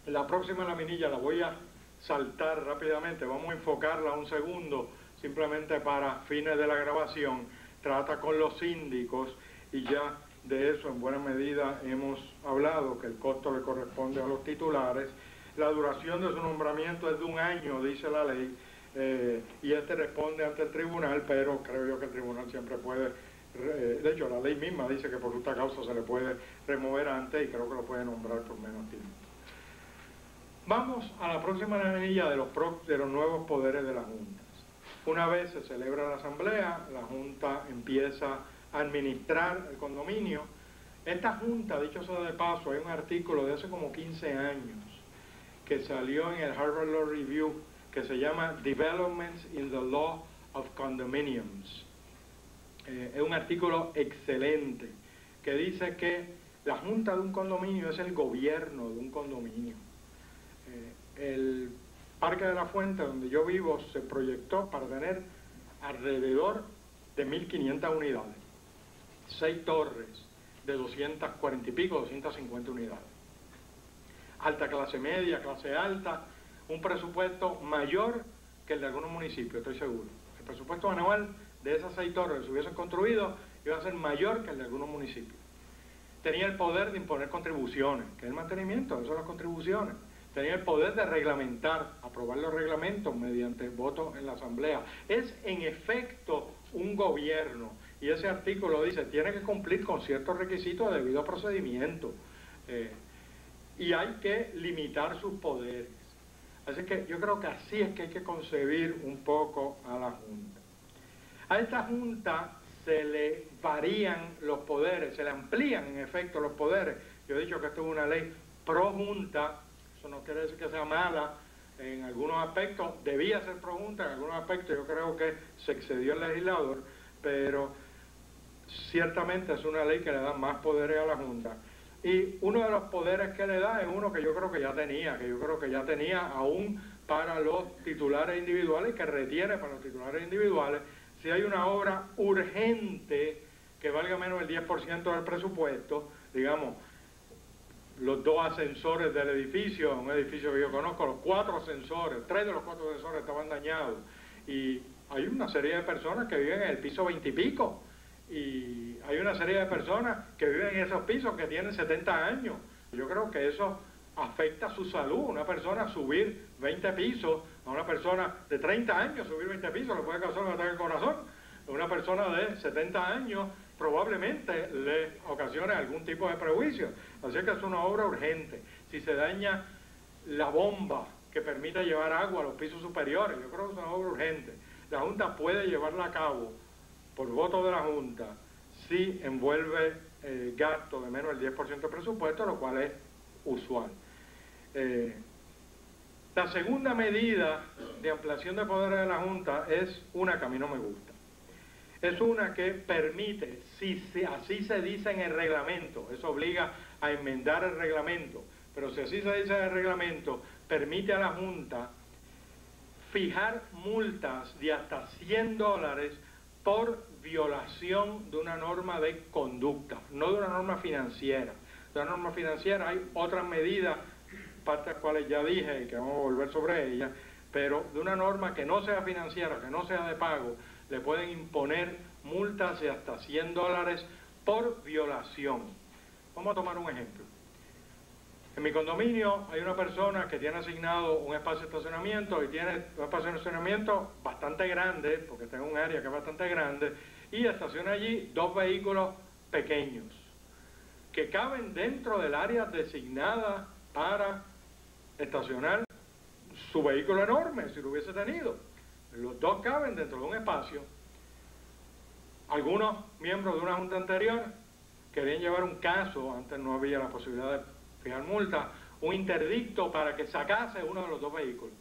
la próxima laminilla la voy a saltar rápidamente, vamos a enfocarla un segundo, simplemente para fines de la grabación. Trata con los síndicos y ya de eso en buena medida hemos hablado, que el costo le corresponde a los titulares. La duración de su nombramiento es de 1 año, dice la ley, y este responde ante el tribunal, pero creo yo que el tribunal siempre puede, de hecho la ley misma dice que por justa causa se le puede remover antes y creo que lo puede nombrar por menos tiempo. Vamos a la próxima laminilla de los nuevos poderes de las juntas. Una vez se celebra la asamblea, la junta empieza a administrar el condominio. Esta junta, dicho sea de paso, hay un artículo de hace como 15 años que salió en el Harvard Law Review que se llama Developments in the Law of Condominiums. Es un artículo excelente que dice que la junta de un condominio es el gobierno de un condominio. El Parque de la Fuente, donde yo vivo, se proyectó para tener alrededor de 1.500 unidades, 6 torres de 240 y pico, 250 unidades. Alta clase media, clase alta, un presupuesto mayor que el de algunos municipios, estoy seguro. El presupuesto anual de esas 6 torres que se hubiesen construido iba a ser mayor que el de algunos municipios. Tenía el poder de imponer contribuciones, que es el mantenimiento, eso son las contribuciones. Tenía el poder de reglamentar, aprobar los reglamentos mediante voto en la asamblea. Es en efecto un gobierno, y ese artículo dice, tiene que cumplir con ciertos requisitos de debido procedimiento, y hay que limitar sus poderes. Así que yo creo que así es que hay que concebir un poco a la Junta. A esta Junta se le varían los poderes, se le amplían en efecto los poderes. Yo he dicho que esto es una ley pro Junta. Eso no quiere decir que sea mala, en algunos aspectos debía ser profunda, en algunos aspectos yo creo que se excedió el legislador, pero ciertamente es una ley que le da más poderes a la Junta. Y uno de los poderes que le da es uno que yo creo que ya tenía, aún para los titulares individuales, que retiene para los titulares individuales. Si hay una obra urgente que valga menos del 10% del presupuesto, digamos, los 2 ascensores del edificio, un edificio que yo conozco, los 4 ascensores, 3 de los 4 ascensores estaban dañados, y hay una serie de personas que viven en el piso 20 y pico, y hay una serie de personas que viven en esos pisos que tienen 70 años. Yo creo que eso afecta su salud. Una persona subir 20 pisos, a una persona de 30 años subir 20 pisos le puede causar un ataque al corazón. A una persona de 70 años probablemente le ocasione algún tipo de prejuicio. Así que es una obra urgente. Si se daña la bomba que permite llevar agua a los pisos superiores, yo creo que es una obra urgente. La Junta puede llevarla a cabo por voto de la Junta si envuelve gasto de menos del 10% del presupuesto, lo cual es usual. La segunda medida de ampliación de poderes de la Junta es una que a mí no me gusta. Es una que permite, así se dice en el reglamento, eso obliga a enmendar el reglamento, pero si así se dice en el reglamento, permite a la Junta fijar multas de hasta $100 por violación de una norma de conducta, no de una norma financiera. De una norma financiera hay otras medidas, parte de las cuales ya dije y que vamos a volver sobre ellas, pero de una norma que no sea financiera, que no sea de pago, le pueden imponer multas de hasta $100 por violación. Vamos a tomar un ejemplo. En mi condominio hay una persona que tiene asignado un espacio de estacionamiento y tiene un espacio de estacionamiento bastante grande, porque está en un área que es bastante grande, y estaciona allí 2 vehículos pequeños que caben dentro del área designada para estacionar su vehículo enorme, si lo hubiese tenido. Los 2 caben dentro de un espacio. Algunos miembros de una junta anterior querían llevar un caso, antes no había la posibilidad de fijar multa, un interdicto para que sacase uno de los 2 vehículos.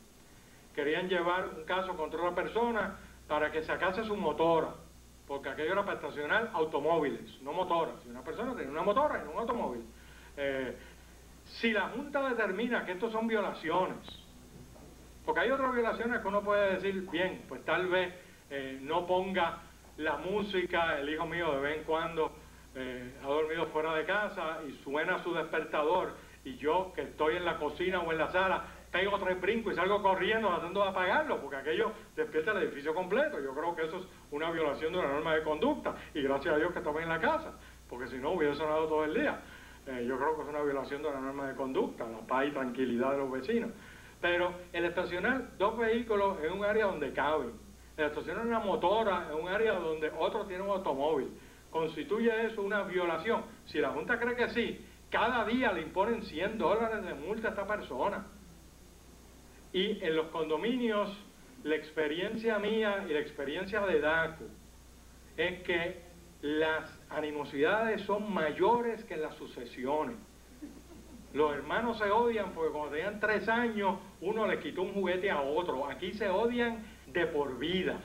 Querían llevar un caso contra una persona para que sacase su motora, porque aquello era para estacionar automóviles, no motoras. Si una persona tenía una motora y no un automóvil. Si la Junta determina que estos son violaciones, porque hay otras violaciones que uno puede decir, bien, pues tal vez no ponga la música, el hijo mío de vez en cuando ha dormido fuera de casa y suena su despertador y yo que estoy en la cocina o en la sala pego 3 brincos y salgo corriendo tratando de apagarlo porque aquello despierta el edificio completo. Yo creo que eso es una violación de una norma de conducta y gracias a Dios que estamos en la casa, porque si no hubiera sonado todo el día. Yo creo que es una violación de una norma de conducta, la paz y tranquilidad de los vecinos. Pero el estacionar 2 vehículos en un área donde caben, el estacionar una motora en un área donde otro tiene un automóvil, ¿constituye eso una violación? Si la Junta cree que sí, cada día le imponen $100 de multa a esta persona. Y en los condominios, la experiencia mía y la experiencia de DACO es que las animosidades son mayores que las sucesiones. Los hermanos se odian porque cuando tenían 3 años, uno le quitó un juguete a otro. Aquí se odian de por vida.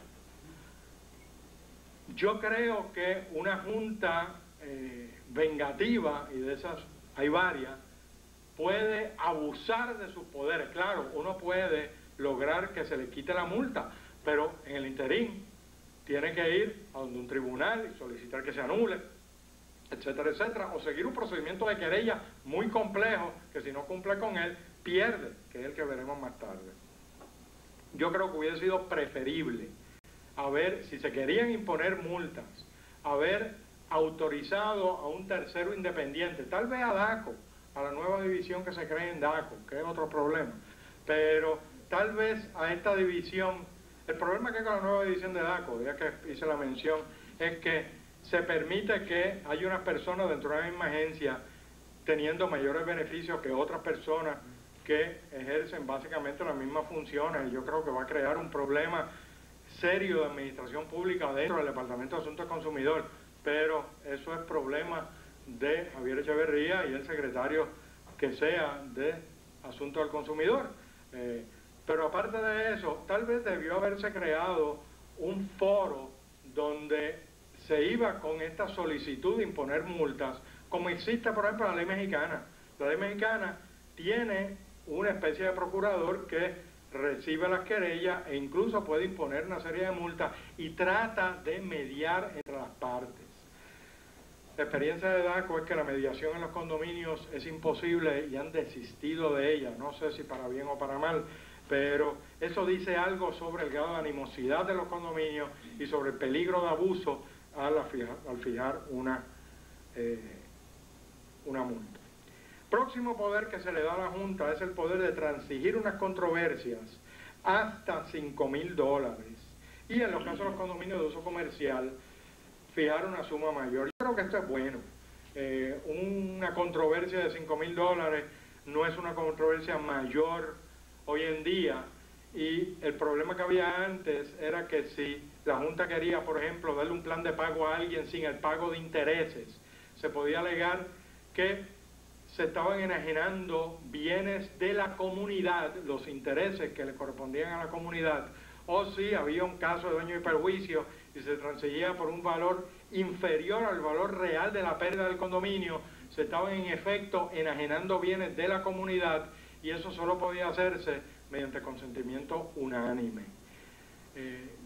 Yo creo que una junta vengativa, y de esas hay varias, puede abusar de sus poderes. Claro, uno puede lograr que se le quite la multa, pero en el interín tiene que ir a donde un tribunal y solicitar que se anule, etcétera, etcétera, o seguir un procedimiento de querella muy complejo que si no cumple con él, pierde, que es el que veremos más tarde. Yo creo que hubiera sido preferible haber, si se querían imponer multas, haber autorizado a un tercero independiente, tal vez a DACO, a la nueva división que se cree en DACO, que es otro problema, pero tal vez a esta división. El problema que hay con la nueva división de DACO, ya que hice la mención, es que se permite que haya unas personas dentro de la misma agencia teniendo mayores beneficios que otras personas que ejercen básicamente las mismas funciones, y yo creo que va a crear un problema serio de administración pública dentro del Departamento de Asuntos del Consumidor, pero eso es problema de Javier Echeverría y el secretario que sea de Asuntos del Consumidor. Pero aparte de eso, tal vez debió haberse creado un foro donde se iba con esta solicitud de imponer multas, como existe, por ejemplo, la ley mexicana. La ley mexicana tiene una especie de procurador que recibe las querellas e incluso puede imponer una serie de multas y trata de mediar entre las partes. La experiencia de DACO es que la mediación en los condominios es imposible y han desistido de ella, no sé si para bien o para mal, pero eso dice algo sobre el grado de animosidad de los condominios y sobre el peligro de abuso al fijar una multa. Próximo poder que se le da a la Junta es el poder de transigir unas controversias hasta $5,000 y en los casos de los condominios de uso comercial fijar una suma mayor. Yo creo que esto es bueno. Una controversia de $5,000 no es una controversia mayor hoy en día, y el problema que había antes era que si la Junta quería, por ejemplo, darle un plan de pago a alguien sin el pago de intereses, se podía alegar que se estaban enajenando bienes de la comunidad, los intereses que le correspondían a la comunidad, o si había un caso de daño y perjuicio y se transigía por un valor inferior al valor real de la pérdida del condominio, se estaban en efecto enajenando bienes de la comunidad, y eso solo podía hacerse mediante consentimiento unánime.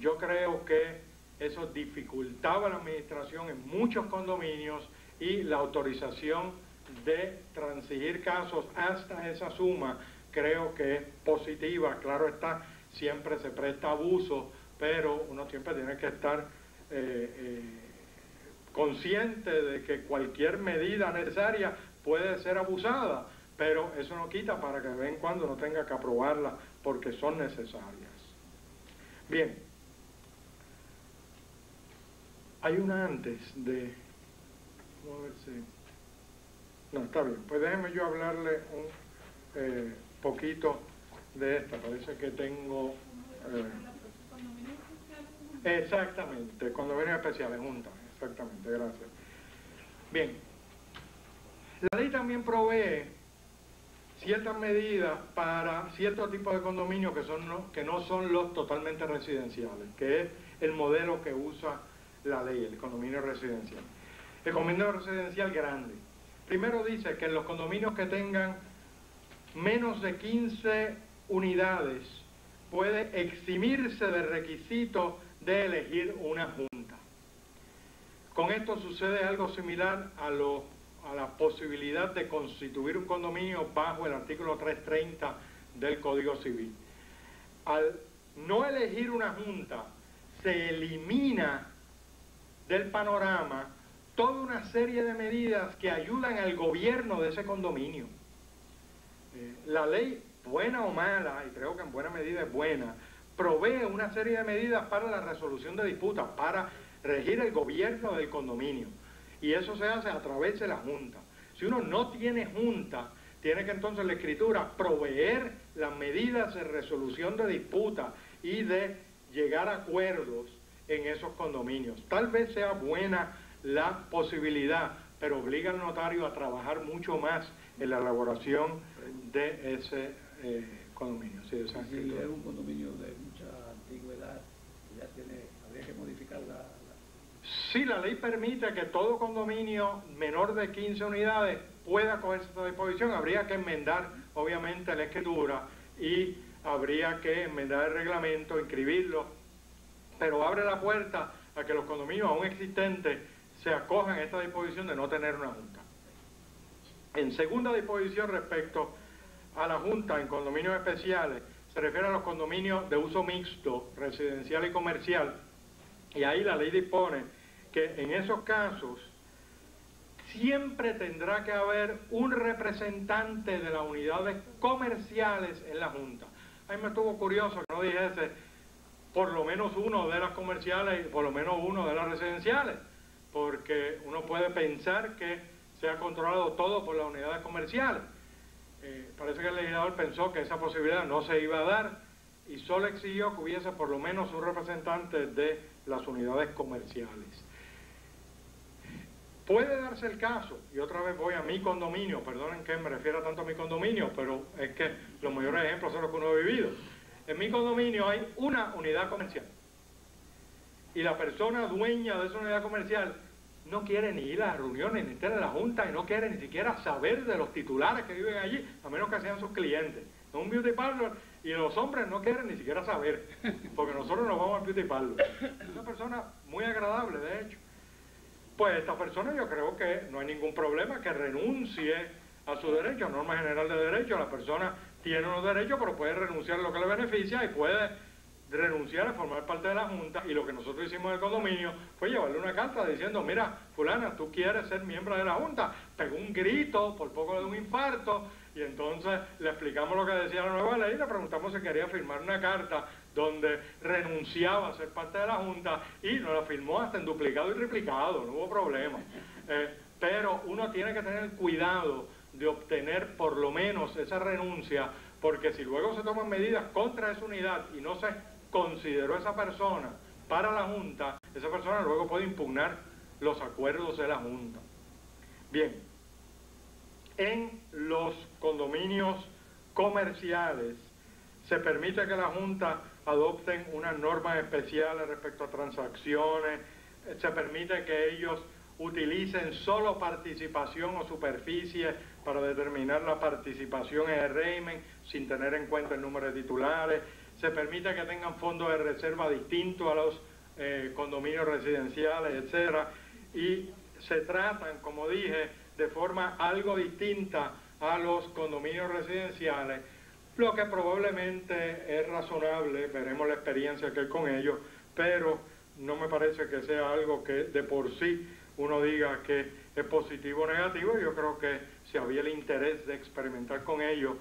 Yo creo que eso dificultaba la administración en muchos condominios, y la autorización de transigir casos hasta esa suma creo que es positiva. Claro está, siempre se presta abuso, pero uno siempre tiene que estar consciente de que cualquier medida necesaria puede ser abusada, pero eso no quita para que de vez en cuando no tenga que aprobarla porque son necesarias. Bien, hay una antes de... Vamos a ver si... No, está bien, pues déjeme yo hablarle un poquito de esta. Parece que tengo... exactamente, condominios especiales, junta, exactamente, gracias. Bien, la ley también provee ciertas medidas para ciertos tipos de condominios que no son los totalmente residenciales, que es el modelo que usa la ley, el condominio residencial. El condominio residencial grande. Primero dice que en los condominios que tengan menos de 15 unidades puede eximirse del requisito de elegir una junta. Con esto sucede algo similar a la posibilidad de constituir un condominio bajo el artículo 330 del Código Civil. Al no elegir una junta, se elimina del panorama toda una serie de medidas que ayudan al gobierno de ese condominio. La ley, buena o mala, y creo que en buena medida es buena, provee una serie de medidas para la resolución de disputas, para regir el gobierno del condominio. Y eso se hace a través de la Junta. Si uno no tiene Junta, tiene que entonces la Escritura proveer las medidas de resolución de disputas y de llegar a acuerdos en esos condominios. Tal vez sea buena la posibilidad, pero obliga al notario a trabajar mucho más en la elaboración de ese condominio. Sí, si es un condominio de mucha antigüedad, habría que modificar la... Sí, la ley permite que todo condominio menor de 15 unidades pueda coger esta disposición. Habría que enmendar, obviamente, la escritura y habría que enmendar el reglamento, inscribirlo, pero abre la puerta a que los condominios aún existentes se acojan a esta disposición de no tener una junta. En segunda disposición respecto a la junta en condominios especiales, se refiere a los condominios de uso mixto, residencial y comercial, y ahí la ley dispone que en esos casos siempre tendrá que haber un representante de las unidades comerciales en la junta. A mí me estuvo curioso que no dijese por lo menos uno de las comerciales y por lo menos uno de las residenciales, porque uno puede pensar que se ha controlado todo por las unidades comerciales. Parece que el legislador pensó que esa posibilidad no se iba a dar y solo exigió que hubiese por lo menos un representante de las unidades comerciales. Puede darse el caso, y otra vez voy a mi condominio, perdonen que me refiera tanto a mi condominio, pero es que los mayores ejemplos son los que uno ha vivido. en mi condominio hay una unidad comercial y la persona dueña de esa unidad comercial no quiere ni ir a las reuniones, ni estar en la junta, y no quiere ni siquiera saber de los titulares que viven allí, a menos que sean sus clientes. Es un beauty parlor y los hombres no quieren ni siquiera saber, porque nosotros nos vamos al beauty parlor. Es una persona muy agradable, de hecho. Pues esta persona yo creo que no hay ningún problema que renuncie a su derecho, norma general de derecho. La persona tiene unos derechos, pero puede renunciar a lo que le beneficia y puede renunciar a formar parte de la Junta, y lo que nosotros hicimos en el condominio fue llevarle una carta diciendo, mira, fulana, tú quieres ser miembro de la Junta. Pegó un grito, por poco le dio un infarto, y entonces le explicamos lo que decía la nueva ley, y le preguntamos si quería firmar una carta donde renunciaba a ser parte de la Junta, y nos la firmó hasta en duplicado y triplicado, no hubo problema. Pero uno tiene que tener cuidado de obtener por lo menos esa renuncia, porque si luego se toman medidas contra esa unidad y no se consideró esa persona para la Junta, esa persona luego puede impugnar los acuerdos de la Junta. Bien, en los condominios comerciales se permite que la Junta adopten unas normas especiales respecto a transacciones, se permite que ellos utilicen solo participación o superficie para determinar la participación en el régimen sin tener en cuenta el número de titulares, se permite que tengan fondos de reserva distintos a los condominios residenciales, etcétera, y se tratan, como dije, de forma algo distinta a los condominios residenciales, lo que probablemente es razonable. Veremos la experiencia que hay con ellos, pero no me parece que sea algo que de por sí uno diga que es positivo o negativo. Yo creo que si había el interés de experimentar con ello,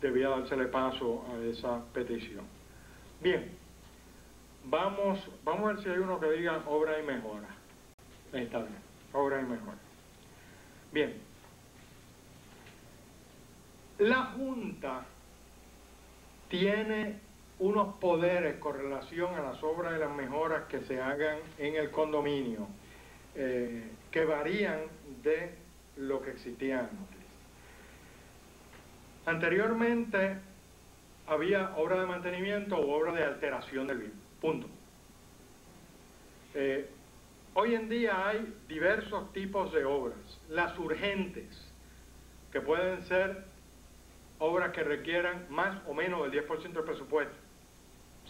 debía dársele paso a esa petición. Bien, vamos a ver si hay uno que diga obra y mejora. Está bien, obra y mejora. Bien, la Junta tiene unos poderes con relación a las obras y las mejoras que se hagan en el condominio, que varían de lo que existía antes. Anteriormente había obra de mantenimiento u obra de alteración del bien, punto. Hoy en día hay diversos tipos de obras. Las urgentes, que pueden ser obras que requieran más o menos del 10% del presupuesto.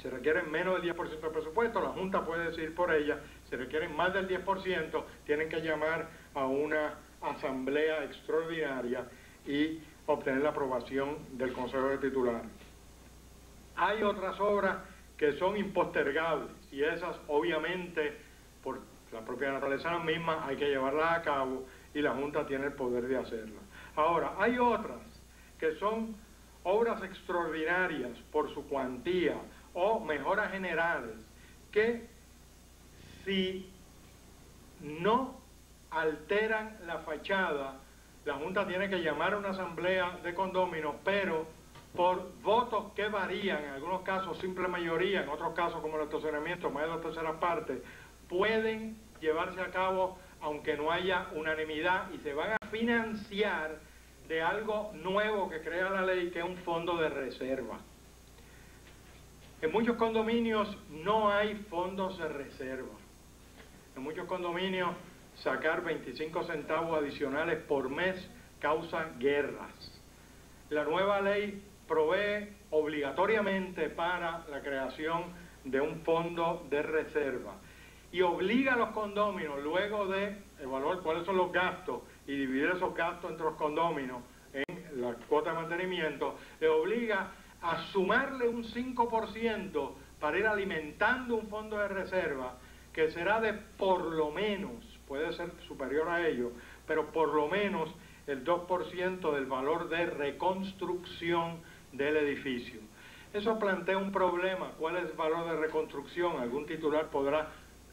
Si requieren menos del 10% del presupuesto, la Junta puede decidir por ella. Si requieren más del 10%, tienen que llamar a una asamblea extraordinaria y obtener la aprobación del Consejo de Titulares. Hay otras obras que son impostergables, y esas obviamente, por la propia naturaleza de las mismas, hay que llevarlas a cabo, y la Junta tiene el poder de hacerlas. Ahora, hay otras que son obras extraordinarias por su cuantía o mejoras generales, que si no alteran la fachada, la Junta tiene que llamar a una asamblea de condóminos, pero por votos que varían, en algunos casos simple mayoría, en otros casos como el estacionamiento, más de 2/3 partes, pueden llevarse a cabo aunque no haya unanimidad, y se van a financiar de algo nuevo que crea la ley, que es un fondo de reserva. En muchos condominios no hay fondos de reserva. En muchos condominios sacar 25 centavos adicionales por mes causa guerras. La nueva ley provee obligatoriamente para la creación de un fondo de reserva y obliga a los condóminos, luego de evaluar cuáles son los gastos y dividir esos gastos entre los condóminos en la cuota de mantenimiento, le obliga a sumarle un 5% para ir alimentando un fondo de reserva que será de por lo menos, puede ser superior a ello, pero por lo menos el 2% del valor de reconstrucción del edificio. Eso plantea un problema. ¿Cuál es el valor de reconstrucción? Algún titular podrá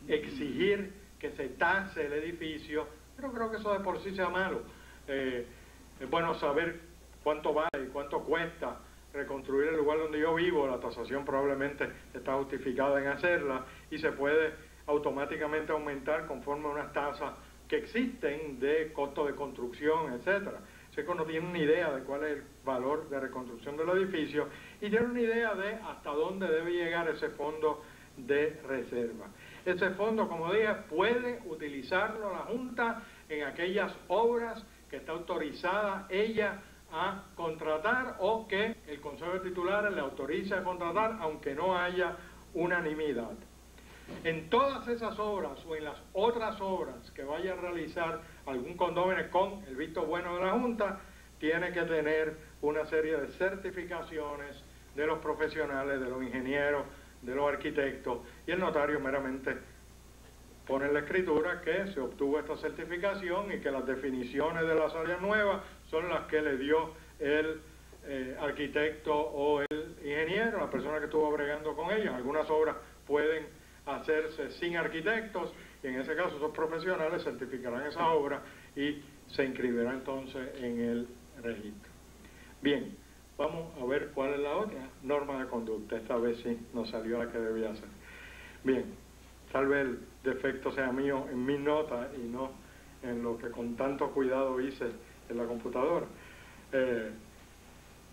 exigir que se tase el edificio, pero creo que eso de por sí sea malo. Es bueno saber cuánto vale y cuánto cuesta reconstruir el lugar donde yo vivo. La tasación probablemente está justificada en hacerla y se puede automáticamente aumentar conforme a unas tasas que existen de costo de construcción, etcétera. Así que no tienen ni idea de cuál es el valor de reconstrucción del edificio, y tiene una idea de hasta dónde debe llegar ese fondo de reserva. Ese fondo, como dije, puede utilizarlo la Junta en aquellas obras que está autorizada ella a contratar o que el Consejo de Titulares le autorice a contratar, aunque no haya unanimidad. En todas esas obras o en las otras obras que vaya a realizar algún condominio con el visto bueno de la Junta, tiene que tener una serie de certificaciones de los profesionales, de los ingenieros, de los arquitectos, y el notario meramente pone en la escritura que se obtuvo esta certificación y que las definiciones de las áreas nuevas son las que le dio el arquitecto o el ingeniero, la persona que estuvo bregando con ellos. Algunas obras pueden hacerse sin arquitectos y en ese caso esos profesionales certificarán esa obra y se inscribirá entonces en el registro. Bien, vamos a ver cuál es la otra norma de conducta. Esta vez sí nos salió la que debía ser. Bien, tal vez el defecto sea mío en mis notas y no en lo que con tanto cuidado hice en la computadora.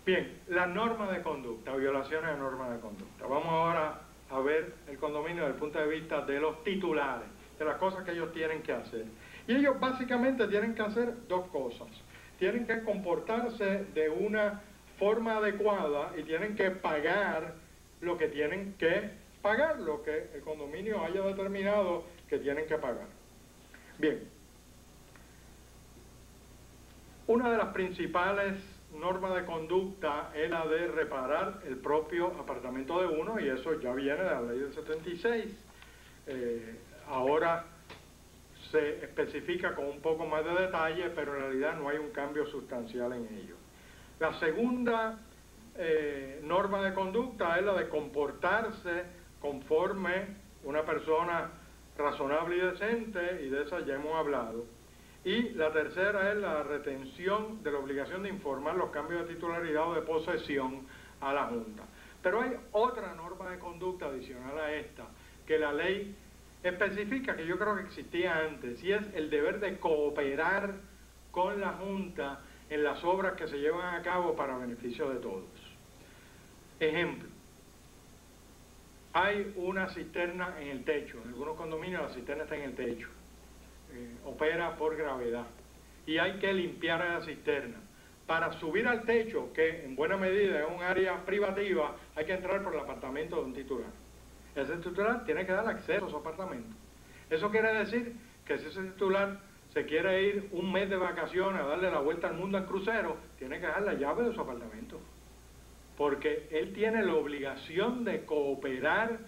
Bien, la norma de conducta, violaciones de norma de conducta. Vamos ahora a ver el condominio desde el punto de vista de los titulares, de las cosas que ellos tienen que hacer. Y ellos básicamente tienen que hacer dos cosas. Tienen que comportarse de una forma adecuada y tienen que pagar lo que tienen que pagar, lo que el condominio haya determinado que tienen que pagar. Bien, una de las principales normas de conducta es la de reparar el propio apartamento de uno, y eso ya viene de la ley del 76. Ahora se especifica con un poco más de detalle, pero en realidad no hay un cambio sustancial en ello. La segunda norma de conducta es la de comportarse conforme una persona razonable y decente, y de esa ya hemos hablado. Y la tercera es la retención de la obligación de informar los cambios de titularidad o de posesión a la Junta. Pero hay otra norma de conducta adicional a esta, que la ley especifica, que yo creo que existía antes, y es el deber de cooperar con la Junta en las obras que se llevan a cabo para beneficio de todos. Ejemplo, hay una cisterna en el techo. En algunos condominios la cisterna está en el techo. Opera por gravedad. Y hay que limpiar esa cisterna. Para subir al techo, que en buena medida es un área privativa, hay que entrar por el apartamento de un titular. Ese titular tiene que dar acceso a su apartamento. Eso quiere decir que si ese titular se quiere ir un mes de vacaciones a darle la vuelta al mundo en crucero, tiene que dar la llave de su apartamento. Porque él tiene la obligación de cooperar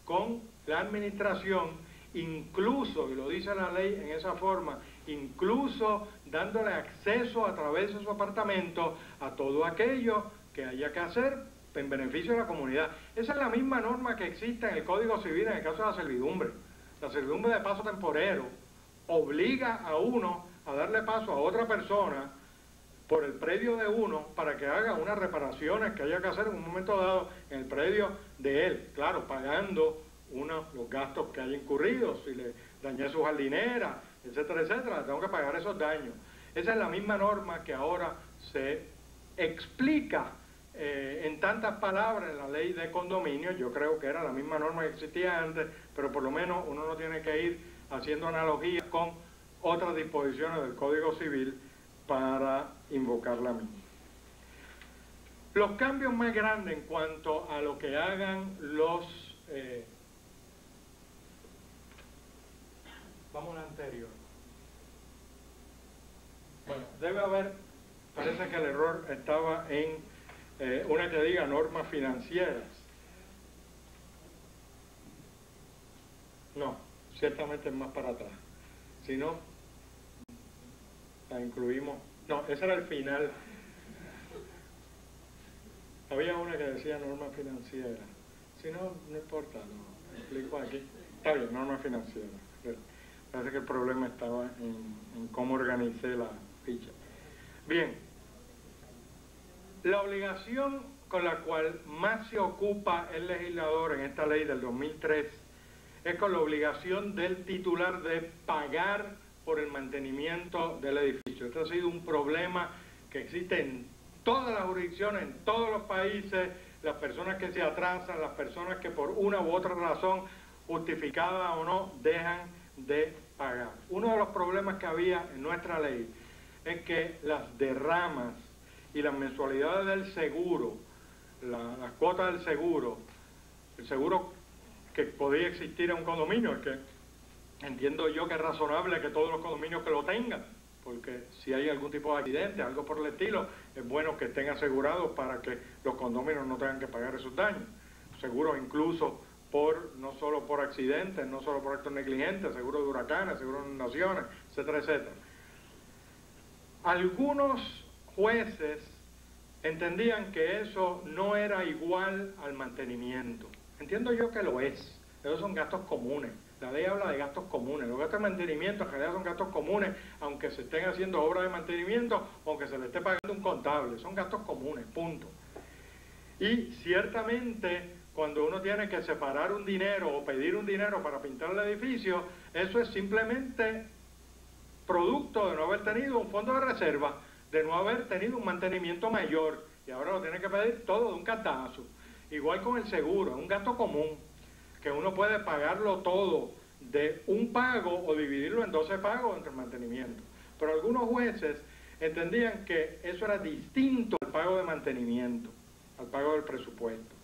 con la administración, incluso, y lo dice la ley en esa forma, incluso dándole acceso a través de su apartamento a todo aquello que haya que hacer en beneficio de la comunidad. Esa es la misma norma que existe en el Código Civil en el caso de la servidumbre. La servidumbre de paso temporero obliga a uno a darle paso a otra persona por el predio de uno para que haga unas reparaciones que haya que hacer en un momento dado en el predio de él, claro, pagando los gastos que haya incurrido, si le dañé su jardinera, etcétera, etcétera, tengo que pagar esos daños. Esa es la misma norma que ahora se explica en tantas palabras en la ley de condominio. Yo creo que era la misma norma que existía antes, pero por lo menos uno no tiene que ir haciendo analogías con otras disposiciones del Código Civil para invocar la misma. Los cambios más grandes en cuanto a lo que hagan los... vamos a la anterior. Bueno, debe haber, parece que el error estaba en una que diga normas financieras. No, ciertamente es más para atrás. Si no, la incluimos. No, ese era el final. Había una que decía norma financiera. Si no, no importa, lo explico aquí. Está bien, norma financiera. Parece que el problema estaba en cómo organicé la ficha. Bien, la obligación con la cual más se ocupa el legislador en esta ley del 2003 es con la obligación del titular de pagar por el mantenimiento del edificio. Este ha sido un problema que existe en todas las jurisdicciones, en todos los países. las personas que se atrasan, las personas que por una u otra razón, justificada o no, dejan de pagar. Uno de los problemas que había en nuestra ley es que las derramas y las mensualidades del seguro, las cuotas del seguro, el seguro que podía existir en un condominio, es que entiendo yo que es razonable que todos los condominios que lo tengan, porque si hay algún tipo de accidente, algo por el estilo, es bueno que estén asegurados para que los condominios no tengan que pagar esos daños. Seguros incluso no solo por accidentes, no solo por actos negligentes, seguro de huracanes, seguro de inundaciones, etcétera, etcétera. Algunos jueces entendían que eso no era igual al mantenimiento. Entiendo yo que lo es. Esos son gastos comunes. La ley habla de gastos comunes. Los gastos de mantenimiento en realidad son gastos comunes, aunque se estén haciendo obras de mantenimiento o aunque se le esté pagando un contable. Son gastos comunes, punto. Y ciertamente, cuando uno tiene que separar un dinero o pedir un dinero para pintar el edificio, eso es simplemente producto de no haber tenido un fondo de reserva, de no haber tenido un mantenimiento mayor, y ahora lo tiene que pedir todo de un cantazo. Igual con el seguro, es un gasto común, que uno puede pagarlo todo de un pago o dividirlo en 12 pagos entre el mantenimiento. Pero algunos jueces entendían que eso era distinto al pago de mantenimiento, al pago del presupuesto.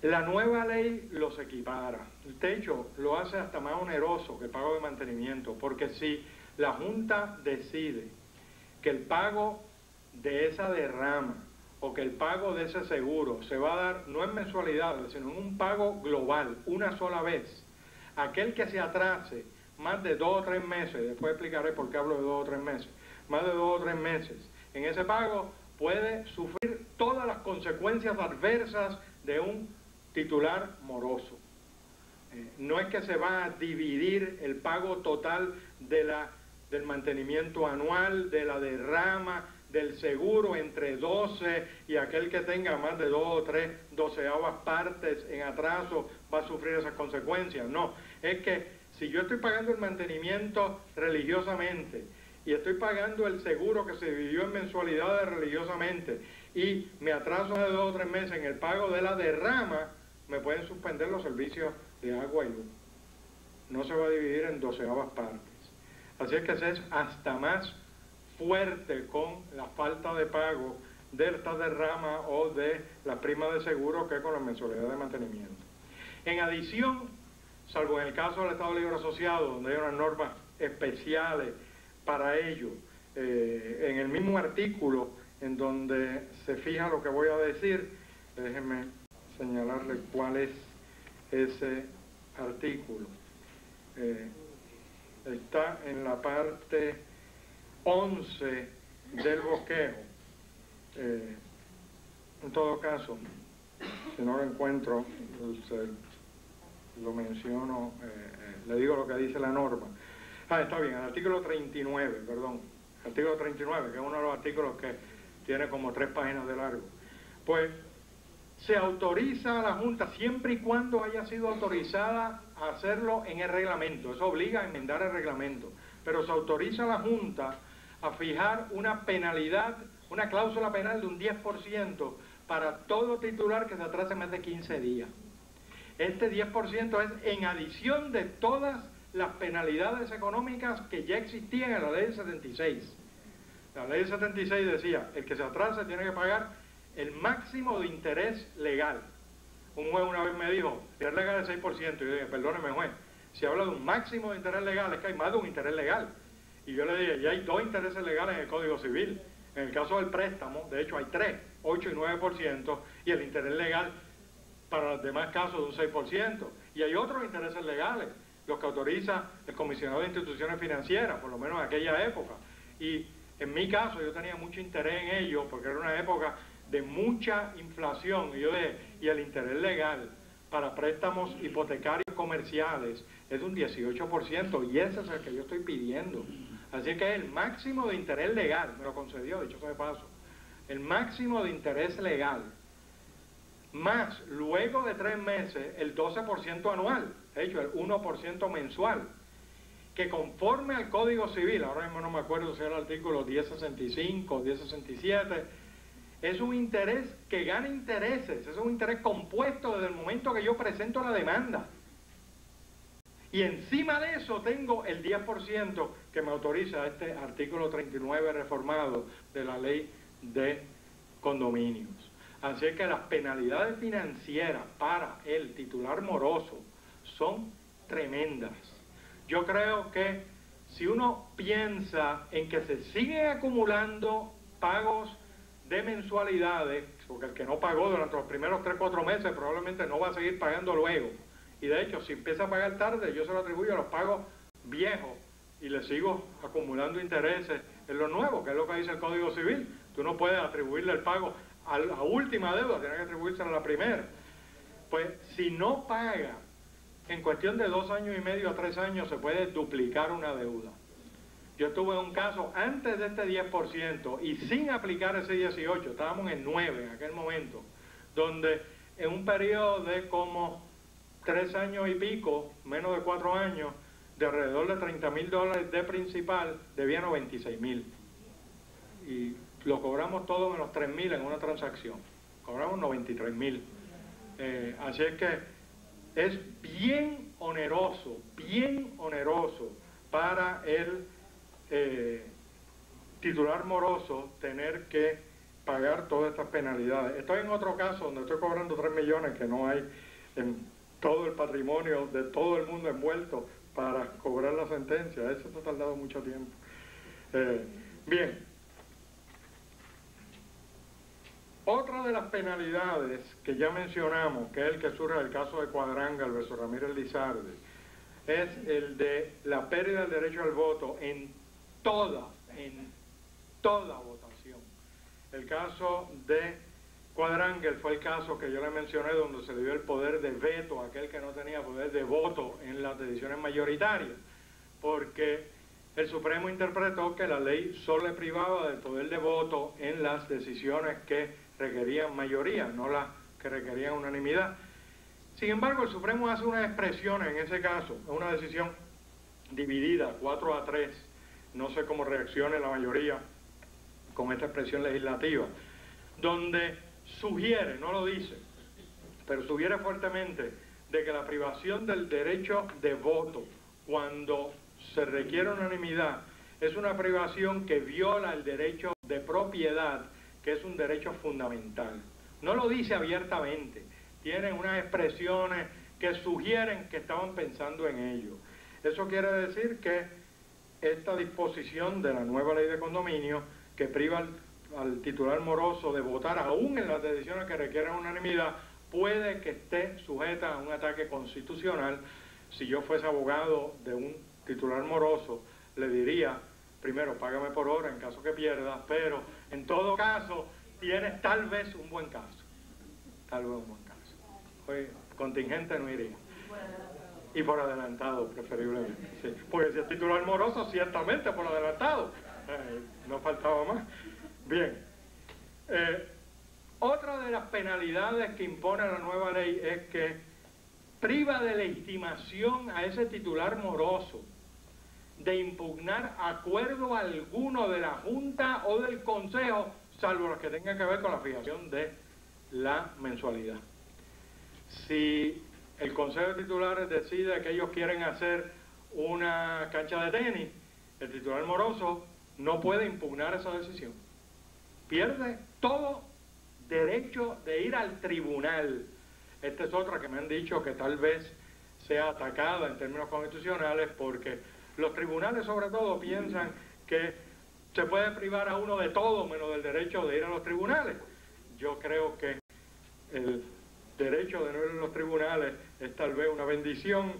La nueva ley los equipara. De hecho, lo hace hasta más oneroso que el pago de mantenimiento, porque si la Junta decide que el pago de esa derrama o que el pago de ese seguro se va a dar no en mensualidades, sino en un pago global, una sola vez, aquel que se atrase más de 2 o 3 meses, después explicaré por qué hablo de 2 o 3 meses, más de 2 o 3 meses, en ese pago puede sufrir todas las consecuencias adversas de un titular moroso. No es que se va a dividir el pago total del mantenimiento anual, de la derrama, del seguro entre 12 y aquel que tenga más de 2 o 3 doceavas partes en atraso va a sufrir esas consecuencias. No, es que si yo estoy pagando el mantenimiento religiosamente y estoy pagando el seguro que se dividió en mensualidades religiosamente y me atraso de 2 o 3 meses en el pago de la derrama, me pueden suspender los servicios de agua y luz. No se va a dividir en doceavas partes. Así es que se es hasta más fuerte con la falta de pago de esta derrama o de la prima de seguro que con la mensualidad de mantenimiento. En adición, salvo en el caso del Estado Libre Asociado, donde hay unas normas especiales para ello, en el mismo artículo en donde se fija lo que voy a decir, déjenme señalarle cuál es ese artículo. Está en la parte 11 del bosquejo. En todo caso, si no lo encuentro, lo menciono, le digo lo que dice la norma. Está bien, el artículo 39, perdón. Artículo 39, que es uno de los artículos que tiene como 3 páginas de largo. Pues se autoriza a la Junta siempre y cuando haya sido autorizada a hacerlo en el reglamento. Eso obliga a enmendar el reglamento. Pero se autoriza a la Junta a fijar una penalidad, una cláusula penal de un 10% para todo titular que se atrase más de 15 días. Este 10% es en adición de todas las penalidades económicas que ya existían en la ley del 76. La ley del 76 decía, el que se atrase tiene que pagar el máximo de interés legal. Un juez una vez me dijo, interés legal es 6%. Y yo dije, perdóneme juez, si habla de un máximo de interés legal, es que hay más de un interés legal. Y yo le dije, ya hay 2 intereses legales en el Código Civil. En el caso del préstamo, de hecho hay 3, 8 y 9%, y el interés legal para los demás casos de un 6%. Y hay otros intereses legales, los que autoriza el comisionado de instituciones financieras, por lo menos en aquella época. Y en mi caso yo tenía mucho interés en ello, porque era una época de mucha inflación, y yo dije, y el interés legal para préstamos hipotecarios comerciales es de un 18%, y ese es el que yo estoy pidiendo. Así que el máximo de interés legal, me lo concedió, dicho sea de paso, el máximo de interés legal, más luego de 3 meses el 12% anual, de hecho el 1% mensual, que conforme al Código Civil, ahora mismo no me acuerdo si era el artículo 1065 o 1067, es un interés que gana intereses, es un interés compuesto desde el momento que yo presento la demanda. Y encima de eso tengo el 10% que me autoriza este artículo 39 reformado de la ley de condominios. Así es que las penalidades financieras para el titular moroso son tremendas. Yo creo que si uno piensa en que se siguen acumulando pagos de mensualidades, porque el que no pagó durante los primeros 3 o 4 meses probablemente no va a seguir pagando luego. Y de hecho, si empieza a pagar tarde, yo se lo atribuyo a los pagos viejos y le sigo acumulando intereses en los nuevos, que es lo que dice el Código Civil. Tú no puedes atribuirle el pago a la última deuda, tienes que atribuírsela a la primera. Pues si no paga, en cuestión de 2 años y medio a 3 años se puede duplicar una deuda. Yo tuve un caso antes de este 10% y sin aplicar ese 18, estábamos en 9 en aquel momento, donde en un periodo de como 3 años y pico, menos de 4 años, de alrededor de $30,000 de principal, debía $96,000. Y lo cobramos todo en los $3,000 en una transacción. Cobramos $93,000. Así es que es bien oneroso para el titular moroso tener que pagar todas estas penalidades. Estoy en otro caso donde estoy cobrando 3 millones que no hay en todo el patrimonio de todo el mundo envuelto para cobrar la sentencia. Eso ha tardado mucho tiempo. Bien. Otra de las penalidades que ya mencionamos, que es el que surge del caso de Cuadrangal versus Ramírez Lizardi, es el de la pérdida del derecho al voto en toda votación. El caso de Cuadrangal fue el caso que yo le mencioné, donde se le dio el poder de veto a aquel que no tenía poder de voto en las decisiones mayoritarias, porque el Supremo interpretó que la ley solo le privaba del poder de voto en las decisiones que requerían mayoría, no las que requerían unanimidad. Sin embargo, el Supremo hace unas expresiones en ese caso, es una decisión dividida, 4-3, no sé cómo reaccione la mayoría con esta expresión legislativa, donde sugiere, no lo dice, pero sugiere fuertemente de que la privación del derecho de voto cuando se requiere unanimidad es una privación que viola el derecho de propiedad, que es un derecho fundamental. No lo dice abiertamente, tienen unas expresiones que sugieren que estaban pensando en ello. Eso quiere decir que esta disposición de la nueva ley de condominio, que priva al titular moroso de votar aún en las decisiones que requieren unanimidad, puede que esté sujeta a un ataque constitucional. Si yo fuese abogado de un titular moroso, le diría, primero, págame por hora en caso que pierdas, pero en todo caso, tienes tal vez un buen caso. Tal vez un buen caso. Hoy, contingente no iría. Y por adelantado, preferiblemente. Sí. Porque si es titular moroso, ciertamente por adelantado. No faltaba más. Bien. Otra de las penalidades que impone la nueva ley es que priva de legitimación a ese titular moroso de impugnar acuerdo alguno de la Junta o del Consejo, salvo los que tengan que ver con la fijación de la mensualidad. Si el Consejo de Titulares decide que ellos quieren hacer una cancha de tenis, el titular moroso no puede impugnar esa decisión. Pierde todo derecho de ir al tribunal. Esta es otra que me han dicho que tal vez sea atacada en términos constitucionales, porque los tribunales sobre todo piensan que se puede privar a uno de todo menos del derecho de ir a los tribunales. Yo creo que el derecho de no ir a los tribunales es tal vez una bendición.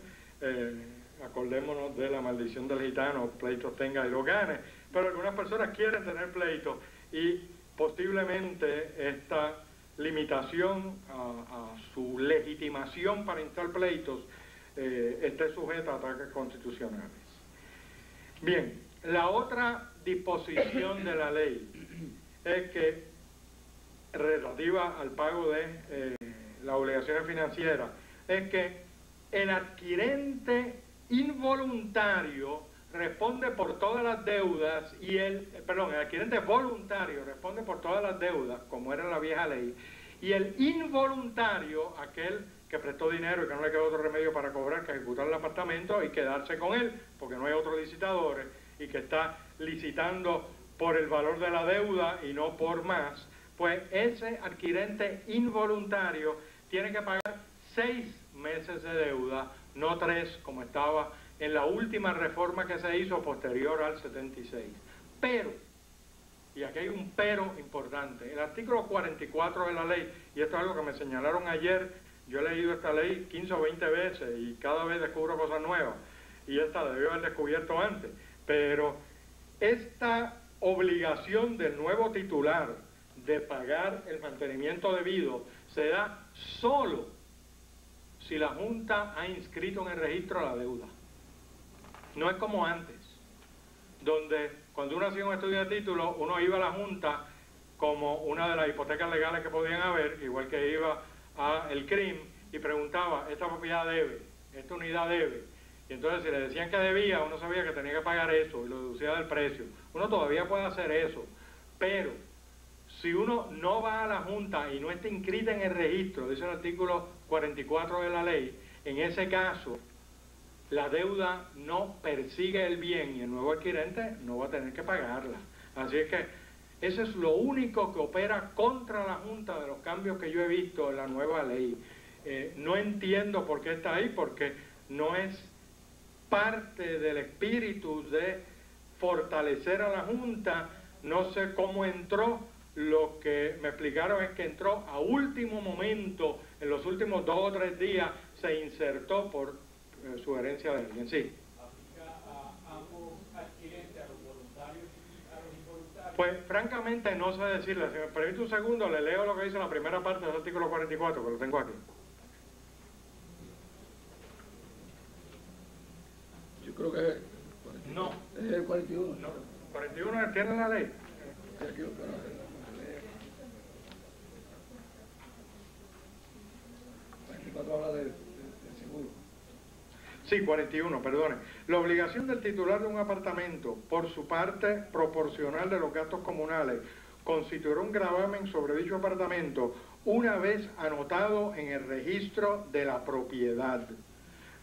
Acordémonos de la maldición del gitano, pleitos tenga y lo gane, pero algunas personas quieren tener pleitos y posiblemente esta limitación a su legitimación para instar pleitos esté sujeta a ataques constitucionales. Bien, la otra disposición de la ley es que, relativa al pago de las obligaciones financieras, es que el adquirente involuntario responde por todas las deudas y el adquirente voluntario responde por todas las deudas, como era la vieja ley, y el involuntario, aquel que prestó dinero y que no le quedó otro remedio para cobrar que ejecutar el apartamento y quedarse con él, porque no hay otros licitadores, y que está licitando por el valor de la deuda y no por más, pues ese adquirente involuntario tiene que pagar 6 meses de deuda, no 3 como estaba en la última reforma que se hizo posterior al 76. Pero, y aquí hay un pero importante, el artículo 44 de la ley, y esto es algo que me señalaron ayer, yo he leído esta ley 15 o 20 veces y cada vez descubro cosas nuevas, y esta la debió haber descubierto antes, pero esta obligación del nuevo titular de pagar el mantenimiento debido se da solo si la Junta ha inscrito en el registro la deuda. No es como antes, donde cuando uno hacía un estudio de título, uno iba a la Junta como una de las hipotecas legales que podían haber, igual que iba al CRIM y preguntaba, esta propiedad debe, esta unidad debe. Y entonces si le decían que debía, uno sabía que tenía que pagar eso y lo deducía del precio. Uno todavía puede hacer eso, pero si uno no va a la Junta y no está inscrita en el registro, dice el artículo 44 de la ley, en ese caso la deuda no persigue el bien y el nuevo adquirente no va a tener que pagarla. Así es que eso es lo único que opera contra la Junta de los cambios que yo he visto en la nueva ley. No entiendo por qué está ahí, porque no es parte del espíritu de fortalecer a la Junta. No sé cómo entró, lo que me explicaron es que entró a último momento, en los últimos 2 o 3 días se insertó por sugerencia de alguien. Sí. ¿Aplica a ambos adquirentes, a los voluntarios y a los involuntarios? Pues francamente no sé decirle. Si me permite un segundo, le leo lo que dice la primera parte del artículo 44, que lo tengo aquí. Yo creo que no. Es el 41. No, 41 tiene la ley. Aquí lo que 44 habla del seguro. Sí, 41, perdone. La obligación del titular de un apartamento, por su parte proporcional de los gastos comunales, constituirá un gravamen sobre dicho apartamento una vez anotado en el registro de la propiedad.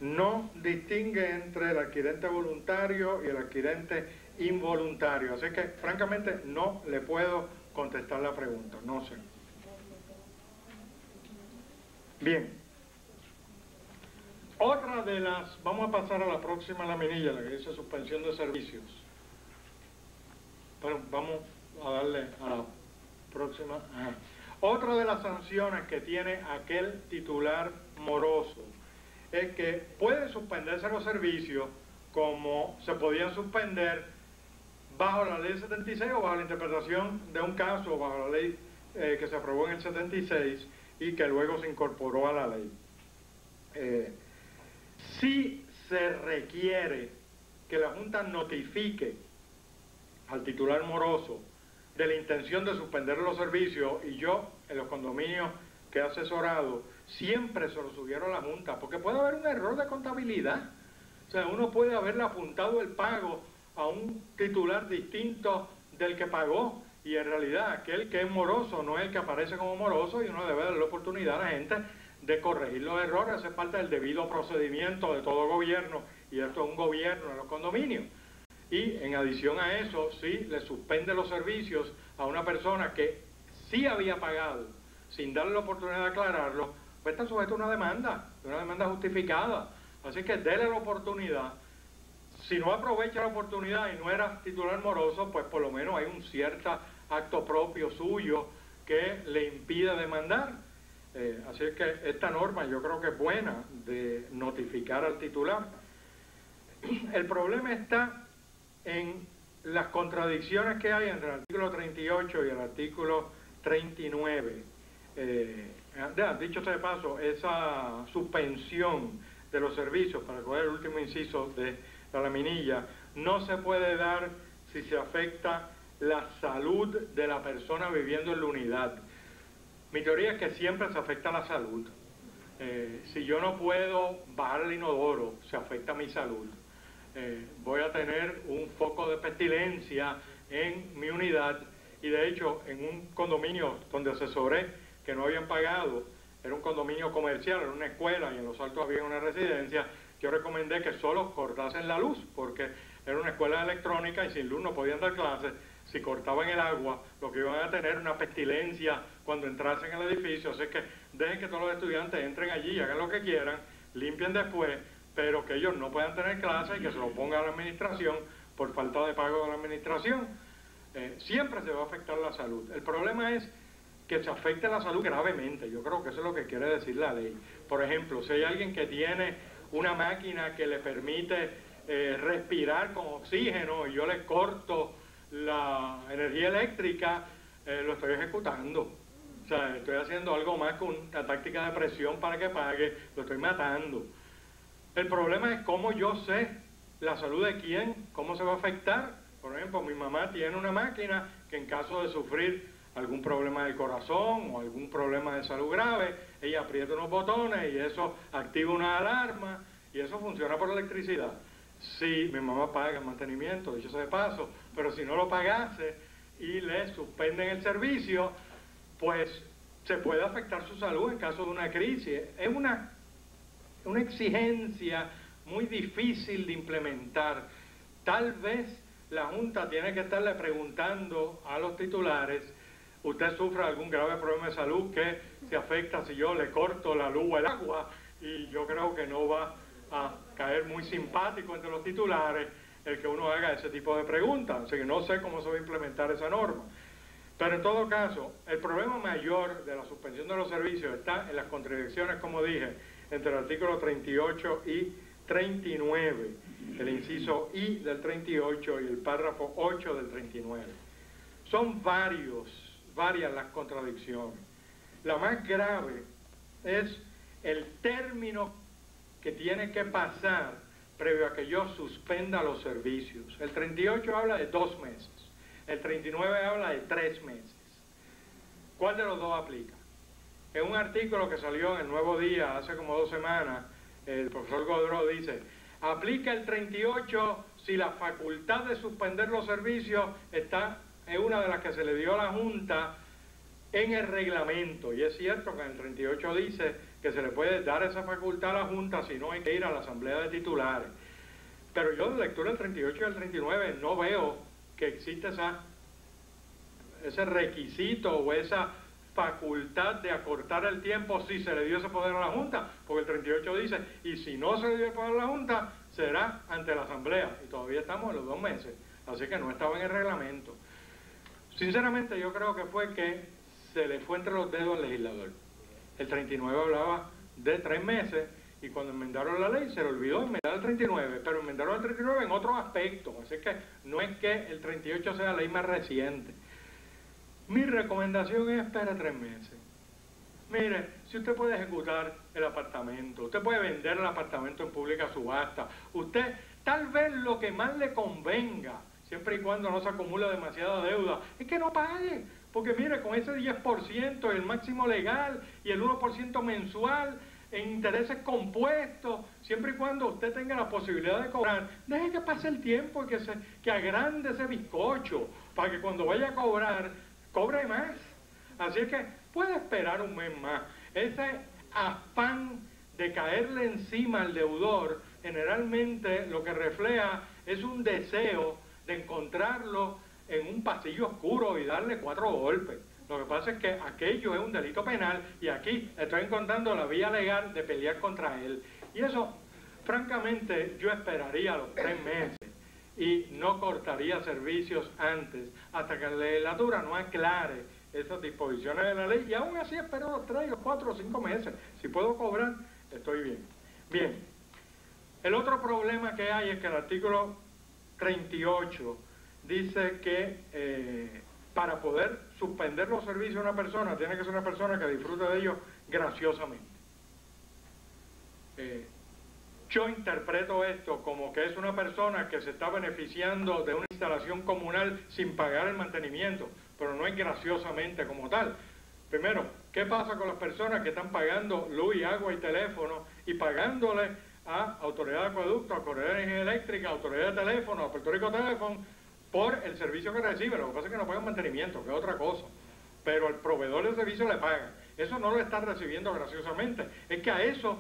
No distingue entre el adquirente voluntario y el adquirente involuntario. Así que, francamente, no le puedo contestar la pregunta. No sé. Bien. Otra de las... Vamos a pasar a la próxima laminilla, la que dice suspensión de servicios. Pero vamos a darle a la próxima. Ajá. Otra de las sanciones que tiene aquel titular moroso es que puede suspenderse los servicios como se podían suspender bajo la ley 76 o bajo la interpretación de un caso, bajo la ley que se aprobó en el 76 y que luego se incorporó a la ley. Si se requiere que la Junta notifique al titular moroso de la intención de suspender los servicios, y yo en los condominios que he asesorado siempre se lo subieron a la Junta, porque puede haber un error de contabilidad. O sea, uno puede haberle apuntado el pago a un titular distinto del que pagó, y en realidad aquel que es moroso no es el que aparece como moroso, y uno debe dar la oportunidad a la gente de corregir los errores. Hace parte del debido procedimiento de todo gobierno, y esto es un gobierno en los condominios. Y en adición a eso, si le suspende los servicios a una persona que sí había pagado, sin darle la oportunidad de aclararlo, pues está sujeto a una demanda justificada. Así que déle la oportunidad. Si no aprovecha la oportunidad y no era titular moroso, pues por lo menos hay un cierto acto propio suyo que le impide demandar. Así es que esta norma yo creo que es buena, de notificar al titular. El problema está en las contradicciones que hay entre el artículo 38 y el artículo 39. Dicho sea de paso, esa suspensión de los servicios, para coger el último inciso de la laminilla, no se puede dar si se afecta la salud de la persona viviendo en la unidad. Mi teoría es que siempre se afecta la salud. Si yo no puedo bajar el inodoro, se afecta mi salud. voy a tener un foco de pestilencia en mi unidad, y de hecho en un condominio donde asesoré que no habían pagado, era un condominio comercial, era una escuela y en los altos había una residencia, yo recomendé que solo cortasen la luz, porque era una escuela electrónica y sin luz no podían dar clases. Si cortaban el agua, lo que iban a tener era una pestilencia cuando entrasen al edificio, así que dejen que todos los estudiantes entren allí y hagan lo que quieran, limpien después, pero que ellos no puedan tener clases y que se lo ponga a la administración por falta de pago de la administración. Siempre se va a afectar la salud. El problema es que se afecte la salud gravemente. Yo creo que eso es lo que quiere decir la ley. Por ejemplo, si hay alguien que tiene una máquina que le permite respirar con oxígeno y yo le corto la energía eléctrica, lo estoy ejecutando. O sea, estoy haciendo algo más que una táctica de presión para que pague, lo estoy matando. El problema es cómo yo sé la salud de quién, cómo se va a afectar. Por ejemplo, mi mamá tiene una máquina que en caso de sufrir algún problema del corazón o algún problema de salud grave, ella aprieta unos botones y eso activa una alarma y eso funciona por electricidad. Si mi mamá paga el mantenimiento, dicho sea de paso, pero si no lo pagase y le suspenden el servicio, pues se puede afectar su salud en caso de una crisis. Es una exigencia muy difícil de implementar. Tal vez la Junta tiene que estarle preguntando a los titulares: usted sufre algún grave problema de salud que se afecta si yo le corto la luz o el agua, y yo creo que no va a caer muy simpático entre los titulares el que uno haga ese tipo de preguntas, así que no sé cómo se va a implementar esa norma. Pero en todo caso, el problema mayor de la suspensión de los servicios está en las contradicciones, como dije, entre el artículo 38 y 39, el inciso I del 38 y el párrafo 8 del 39. Son varias las contradicciones. La más grave es el término que tiene que pasar previo a que yo suspenda los servicios. El 38 habla de 2 meses, el 39 habla de 3 meses. ¿Cuál de los dos aplica? En un artículo que salió en el Nuevo Día hace como 2 semanas, el profesor Godreau dice: aplica el 38 si la facultad de suspender los servicios está en una de las que se le dio a la Junta en el reglamento. Y es cierto que en el 38 dice que se le puede dar esa facultad a la Junta si no hay que ir a la asamblea de titulares. Pero yo de lectura del 38 y del 39 no veo que exista ese requisito o esa facultad de acortar el tiempo si se le dio ese poder a la Junta, porque el 38 dice: y si no se le dio el poder a la Junta, será ante la asamblea, y todavía estamos en los 2 meses, así que no estaba en el reglamento. Sinceramente yo creo que fue que se le fue entre los dedos al legislador. El 39 hablaba de 3 meses, y cuando enmendaron la ley se le olvidó enmendar el 39, pero enmendaron el 39 en otros aspectos, así que no es que el 38 sea la ley más reciente. Mi recomendación es: espera 3 meses. Mire, si usted puede ejecutar el apartamento, usted puede vender el apartamento en pública subasta, usted tal vez lo que más le convenga, siempre y cuando no se acumula demasiada deuda, es que no pague, porque mire, con ese 10%, el máximo legal y el 1% mensual en intereses compuestos, siempre y cuando usted tenga la posibilidad de cobrar, deje que pase el tiempo y que agrande ese bizcocho, para que cuando vaya a cobrar, cobre más. Así es que puede esperar 1 mes más. Ese afán de caerle encima al deudor generalmente lo que refleja es un deseo de encontrarlo en un pasillo oscuro y darle 4 golpes. Lo que pasa es que aquello es un delito penal y aquí estoy encontrando la vía legal de pelear contra él. Y eso, francamente, yo esperaría los 3 meses y no cortaría servicios antes, hasta que la legislatura no aclare esas disposiciones de la ley, y aún así espero los 3, los 4 o 5 meses. Si puedo cobrar, estoy bien. Bien, el otro problema que hay es que el artículo 38 dice que para poder suspender los servicios de una persona, tiene que ser una persona que disfrute de ellos graciosamente. Yo interpreto esto como que es una persona que se está beneficiando de una instalación comunal sin pagar el mantenimiento, pero no es graciosamente como tal. Primero, ¿qué pasa con las personas que están pagando luz y agua y teléfono y pagándole a Autoridad de Acueducto, a Autoridad de Energía Eléctrica, a Autoridad de Teléfono, a Puerto Rico Teléfono, por el servicio que recibe. Lo que pasa es que no pagan mantenimiento, que es otra cosa. Pero el proveedor del servicio le paga. Eso no lo está recibiendo graciosamente. Es que a eso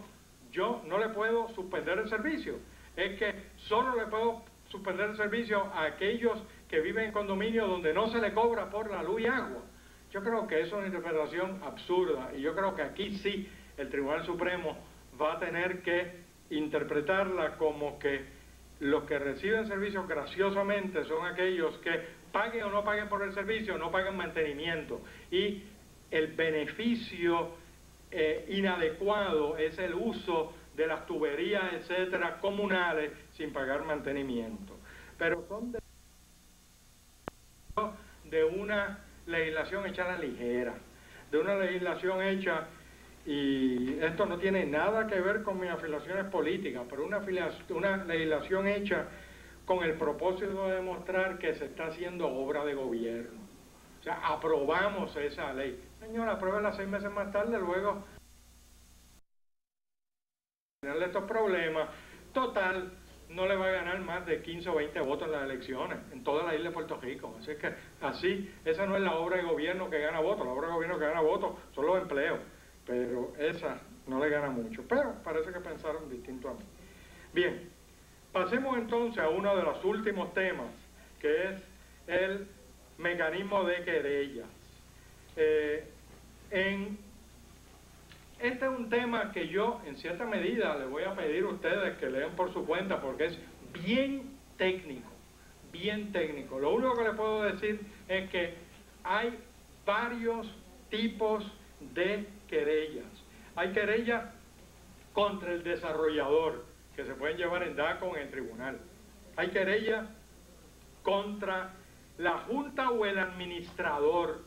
yo no le puedo suspender el servicio. Es que solo le puedo suspender el servicio a aquellos que viven en condominios donde no se le cobra por la luz y agua. Yo creo que eso es una interpretación absurda, y yo creo que aquí sí el Tribunal Supremo va a tener que interpretarla como que los que reciben servicios graciosamente son aquellos que paguen o no paguen por el servicio, no paguen mantenimiento, y el beneficio inadecuado es el uso de las tuberías, etcétera, comunales sin pagar mantenimiento. Pero son de una legislación hecha a la ligera, de una legislación hecha, y esto no tiene nada que ver con mis afiliaciones políticas, pero una legislación hecha con el propósito de demostrar que se está haciendo obra de gobierno. O sea, aprobamos esa ley. Señora, apruébala 6 meses más tarde, luego de estos problemas. Total, no le va a ganar más de 15 o 20 votos en las elecciones, en toda la isla de Puerto Rico. Así es que, esa no es la obra de gobierno que gana votos. La obra de gobierno que gana votos son los empleos, pero esa no le gana mucho. Pero parece que pensaron distinto a mí. Bien, pasemos entonces a uno de los últimos temas, que es el mecanismo de querellas. Este es un tema que yo, en cierta medida, les voy a pedir a ustedes que lean por su cuenta, porque es bien técnico, bien técnico. Lo único que les puedo decir es que hay varios tipos de querellas. Hay querellas contra el desarrollador, que se pueden llevar en DACO en el tribunal. Hay querellas contra la Junta o el administrador,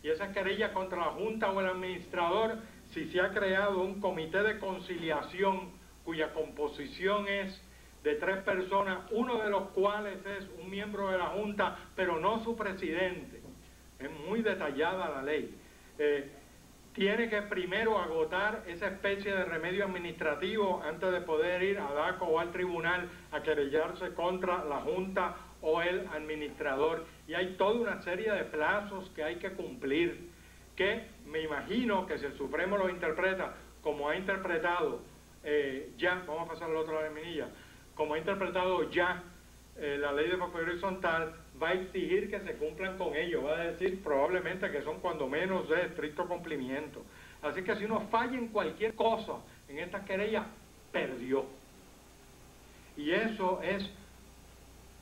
y esas querellas contra la Junta o el administrador, si se ha creado un comité de conciliación cuya composición es de 3 personas, uno de los cuales es un miembro de la Junta, pero no su presidente. Es muy detallada la ley. Tiene que primero agotar esa especie de remedio administrativo antes de poder ir a DACO o al tribunal a querellarse contra la Junta o el administrador. Y hay toda una serie de plazos que hay que cumplir, que me imagino que si el Supremo lo interpreta como ha interpretado vamos a pasar al otro lado de la minilla, como ha interpretado ya la ley de propiedad horizontal, va a exigir que se cumplan con ello, va a decir probablemente que son cuando menos de estricto cumplimiento. Así que si uno falla en cualquier cosa en esta querella, perdió. Y eso es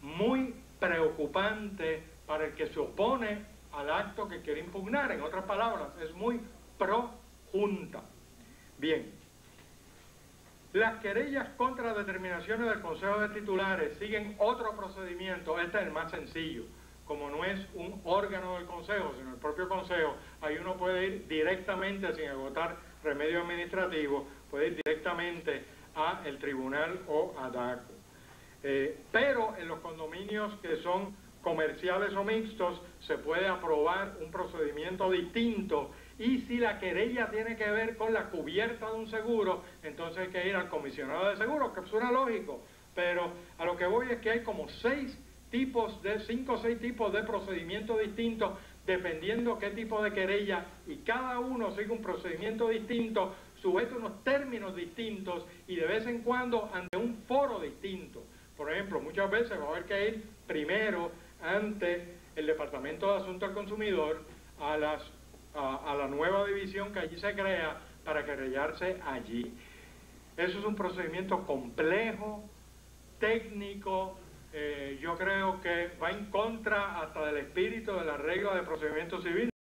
muy preocupante para el que se opone al acto que quiere impugnar. En otras palabras, es muy pro junta. Bien, las querellas contra determinaciones del Consejo de Titulares siguen otro procedimiento. Este es el más sencillo. Como no es un órgano del Consejo, sino el propio Consejo, ahí uno puede ir directamente, sin agotar remedio administrativo, puede ir directamente a el tribunal o a DACO. Pero en los condominios que son comerciales o mixtos, se puede aprobar un procedimiento distinto, y si la querella tiene que ver con la cubierta de un seguro, entonces hay que ir al comisionado de seguros, que suena lógico, pero a lo que voy es que hay como 5 o 6 tipos de procedimientos distintos, dependiendo qué tipo de querella, y cada uno sigue un procedimiento distinto, sujeto a unos términos distintos, y de vez en cuando ante un foro distinto. Por ejemplo, muchas veces va a haber que ir primero ante el Departamento de Asuntos del Consumidor a la nueva división que allí se crea para querellarse allí. Eso es un procedimiento complejo, técnico, yo creo que va en contra hasta del espíritu de la regla de procedimiento civil.